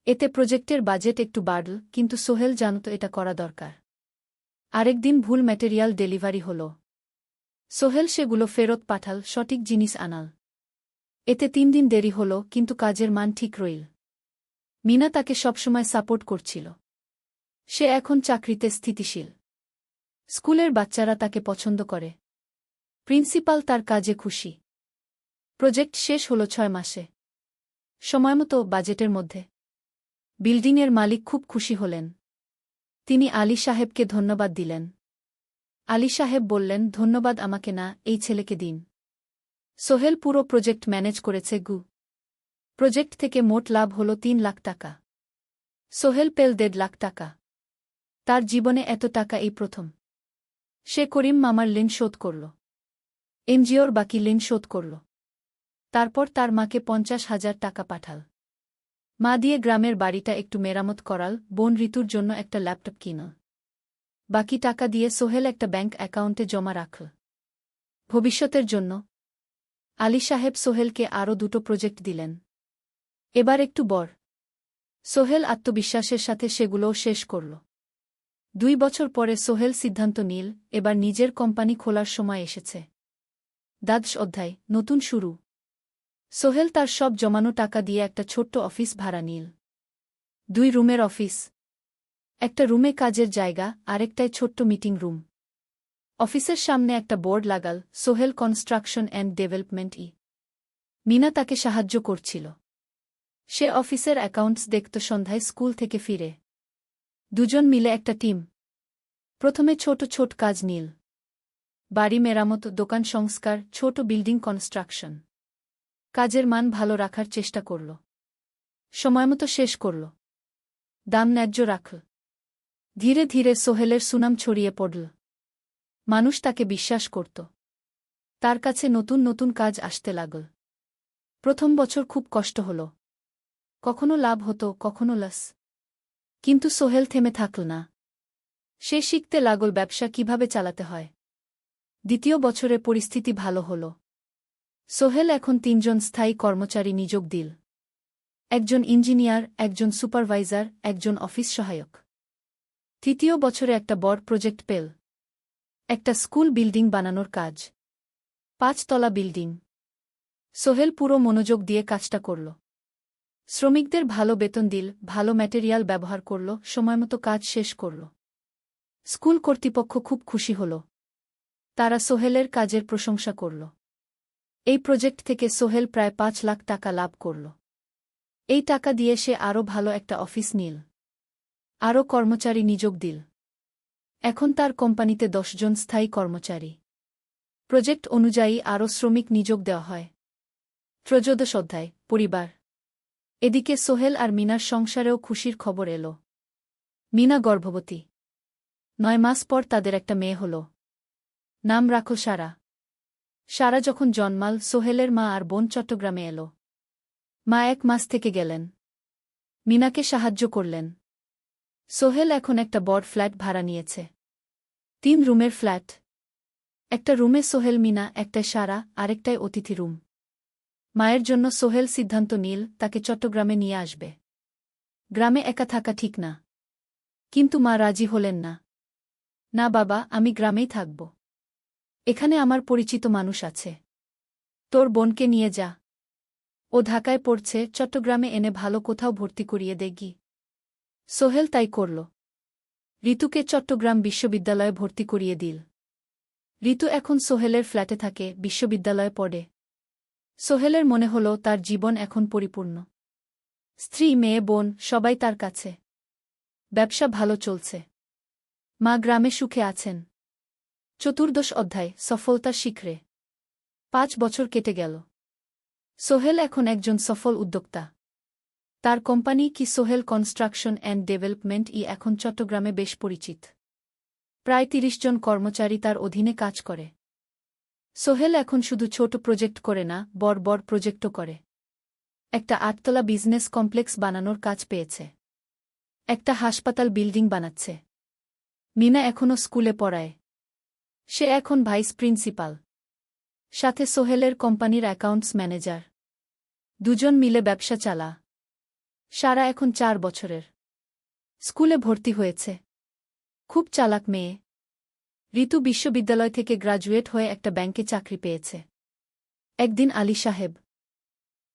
এতে প্রজেক্টের বাজেট একটু বাড়ল, কিন্তু সোহেল জানত এটা করা দরকার। আরেকদিন ভুল ম্যাটেরিয়াল ডেলিভারি হল। সোহেল সেগুলো ফেরত পাঠাল, সঠিক জিনিস আনাল। এতে 3 দিন দেরি হল, কিন্তু কাজের মান ঠিক রইল। মিনা তাকে সবসময় সাপোর্ট করছিল। সে এখন চাকরিতে স্থিতিশীল। স্কুলের বাচ্চারা তাকে পছন্দ করে। প্রিন্সিপাল তার কাজে খুশি। প্রজেক্ট শেষ হল 6 মাসে। সময়মতো, বাজেটের মধ্যে। বিল্ডিংয়ের মালিক খুব খুশি হলেন। তিনি আলী সাহেবকে ধন্যবাদ দিলেন। আলী সাহেব বললেন, ধন্যবাদ আমাকে না, এই ছেলেকে দিন। সোহেল পুরো প্রজেক্ট ম্যানেজ করেছে গু। প্রজেক্ট থেকে মোট লাভ হল 3 লাখ টাকা। সোহেল পেল 1.5 লাখ টাকা। তার জীবনে এত টাকা এই প্রথম। সে করিম মামার ঋণ শোধ করল। এনজিওর বাকি ঋণ শোধ করল। তারপর তার মাকে 50,000 টাকা পাঠাল। মা দিয়ে গ্রামের বাড়িটা একটু মেরামত করাল, বোন ঋতুর জন্য একটা ল্যাপটপ কিনল। বাকি টাকা দিয়ে সোহেল একটা ব্যাংক অ্যাকাউন্টে জমা রাখল ভবিষ্যতের জন্য। আলী সাহেব সোহেলকে আরও 2টো প্রজেক্ট দিলেন। এবার একটু বড়। সোহেল আত্মবিশ্বাসের সাথে সেগুলোও শেষ করল। 2 বছর পরে সোহেল সিদ্ধান্ত নিল, এবার নিজের কোম্পানি খোলার সময় এসেছে। 10 অধ্যায়, নতুন শুরু। সোহেল তার সব জমানো টাকা দিয়ে একটা ছোট্ট অফিস ভাড়া নিল। 2 রুমের অফিস। একটা রুমে কাজের জায়গা, আরেকটায় ছোট্ট মিটিং রুম। অফিসের সামনে একটা বোর্ড লাগাল, Sohel construction and development. Mina তাকে সাহায্য করছিল। সে অফিসের অ্যাকাউন্টস দেখত সন্ধ্যায় স্কুল থেকে ফিরে। দুজন মিলে একটা টিম। প্রথমে ছোট ছোট কাজ নিল। বাড়ি মেরামত, দোকান সংস্কার, ছোট বিল্ডিং কনস্ট্রাকশন। কাজের মান ভালো রাখার চেষ্টা করল। সময়মতো শেষ করল। দাম ন্যায্য রাখল। ধীরে ধীরে সোহেলের সুনাম ছড়িয়ে পড়ল। মানুষ তাকে বিশ্বাস করত। তার কাছে নতুন নতুন কাজ আসতে লাগল। প্রথম বছর খুব কষ্ট হল। কখনো লাভ হতো, কখনো লস। কিন্তু সোহেল থেমে থাকল না। সে শিখতে লাগল ব্যবসা কিভাবে চালাতে হয়। দ্বিতীয় বছরে পরিস্থিতি ভালো হল। সোহেল এখন 3 জন স্থায়ী কর্মচারী নিয়োগ দিল। একজন ইঞ্জিনিয়ার, একজন সুপারভাইজার, একজন অফিস সহায়ক। তৃতীয় বছরে একটা বড় প্রজেক্ট পেল। একটা স্কুল বিল্ডিং বানানোর কাজ। 5 তলা বিল্ডিং। সোহেল পুরো মনোযোগ দিয়ে কাজটা করল। শ্রমিকদের ভালো বেতন দিল, ভালো ম্যাটেরিয়াল ব্যবহার করল, সময়মতো কাজ শেষ করল। স্কুল কর্তৃপক্ষ খুব খুশি হল। তারা সোহেলের কাজের প্রশংসা করল। এই প্রজেক্ট থেকে সোহেল প্রায় 5 লাখ টাকা লাভ করল। এই টাকা দিয়ে সে আরও ভালো একটা অফিস নিল। আরও কর্মচারী নিয়োগ দিল। এখন তার কোম্পানিতে 10 জন স্থায়ী কর্মচারী। প্রজেক্ট অনুযায়ী আরও শ্রমিক নিয়োগ দেওয়া হয়। 13 অধ্যায়, পরিবার। এদিকে সোহেল আর মিনার সংসারেও খুশির খবর এল। মিনা গর্ভবতী। 9 মাস পর তাদের একটা মেয়ে হল। নাম রাখল সারা। সারা যখন জন্মাল, সোহেলের মা আর বোন চট্টগ্রামে এল। মা 1 মাস থেকে গেলেন। মিনাকে সাহায্য করলেন। সোহেল এখন একটা বড় ফ্ল্যাট ভাড়া নিয়েছে। 3 রুমের ফ্ল্যাট। একটা রুমে সোহেল, মিনা, একটায় সারা, আরেকটায় অতিথি রুম। মায়ের জন্য সোহেল সিদ্ধান্ত নিল তাকে চট্টগ্রামে নিয়ে আসবে। গ্রামে একা থাকা ঠিক না। কিন্তু মা রাজি হলেন না। না বাবা, আমি গ্রামেই থাকব। এখানে আমার পরিচিত মানুষ আছে। তোর বোনকে নিয়ে যা। ও ঢাকায় পড়ছে, চট্টগ্রামে এনে ভালো কোথাও ভর্তি করিয়ে দেগি। সোহেল তাই করল। ঋতুকে চট্টগ্রাম বিশ্ববিদ্যালয়ে ভর্তি করিয়ে দিল। ঋতু এখন সোহেলের ফ্ল্যাটে থাকে, বিশ্ববিদ্যালয়ে পড়ে। সোহেলের মনে হল তার জীবন এখন পরিপূর্ণ। স্ত্রী, মেয়ে, বোন সবাই তার কাছে। ব্যবসা ভালো চলছে। মা গ্রামে সুখে আছেন। 14 অধ্যায়, সফলতার শিখরে। 5 বছর কেটে গেল। সোহেল এখন একজন সফল উদ্যোক্তা। তার কোম্পানি কি সোহেল কনস্ট্রাকশন অ্যান্ড ডেভেলপমেন্ট এখন চট্টগ্রামে বেশ পরিচিত। প্রায় 30 জন কর্মচারী তার অধীনে কাজ করে। সোহেল এখন শুধু ছোট প্রজেক্ট করে না, বড় বড় প্রজেক্টও করে। একটা 8 তলা বিজনেস কমপ্লেক্স বানানোর কাজ পেয়েছে। একটা হাসপাতাল বিল্ডিং বানাচ্ছে। মিনা এখনও স্কুলে পড়ায়। সে এখন ভাইস প্রিন্সিপাল। সাথে সোহেলের কোম্পানির অ্যাকাউন্টস ম্যানেজার। 2 জন মিলে ব্যবসা চালা। সারা এখন 4 বছরের। স্কুলে ভর্তি হয়েছে। খুব চালাক মেয়ে। ঋতু বিশ্ববিদ্যালয় থেকে গ্রাজুয়েট হয়ে একটা ব্যাংকে চাকরি পেয়েছে। একদিন আলী সাহেব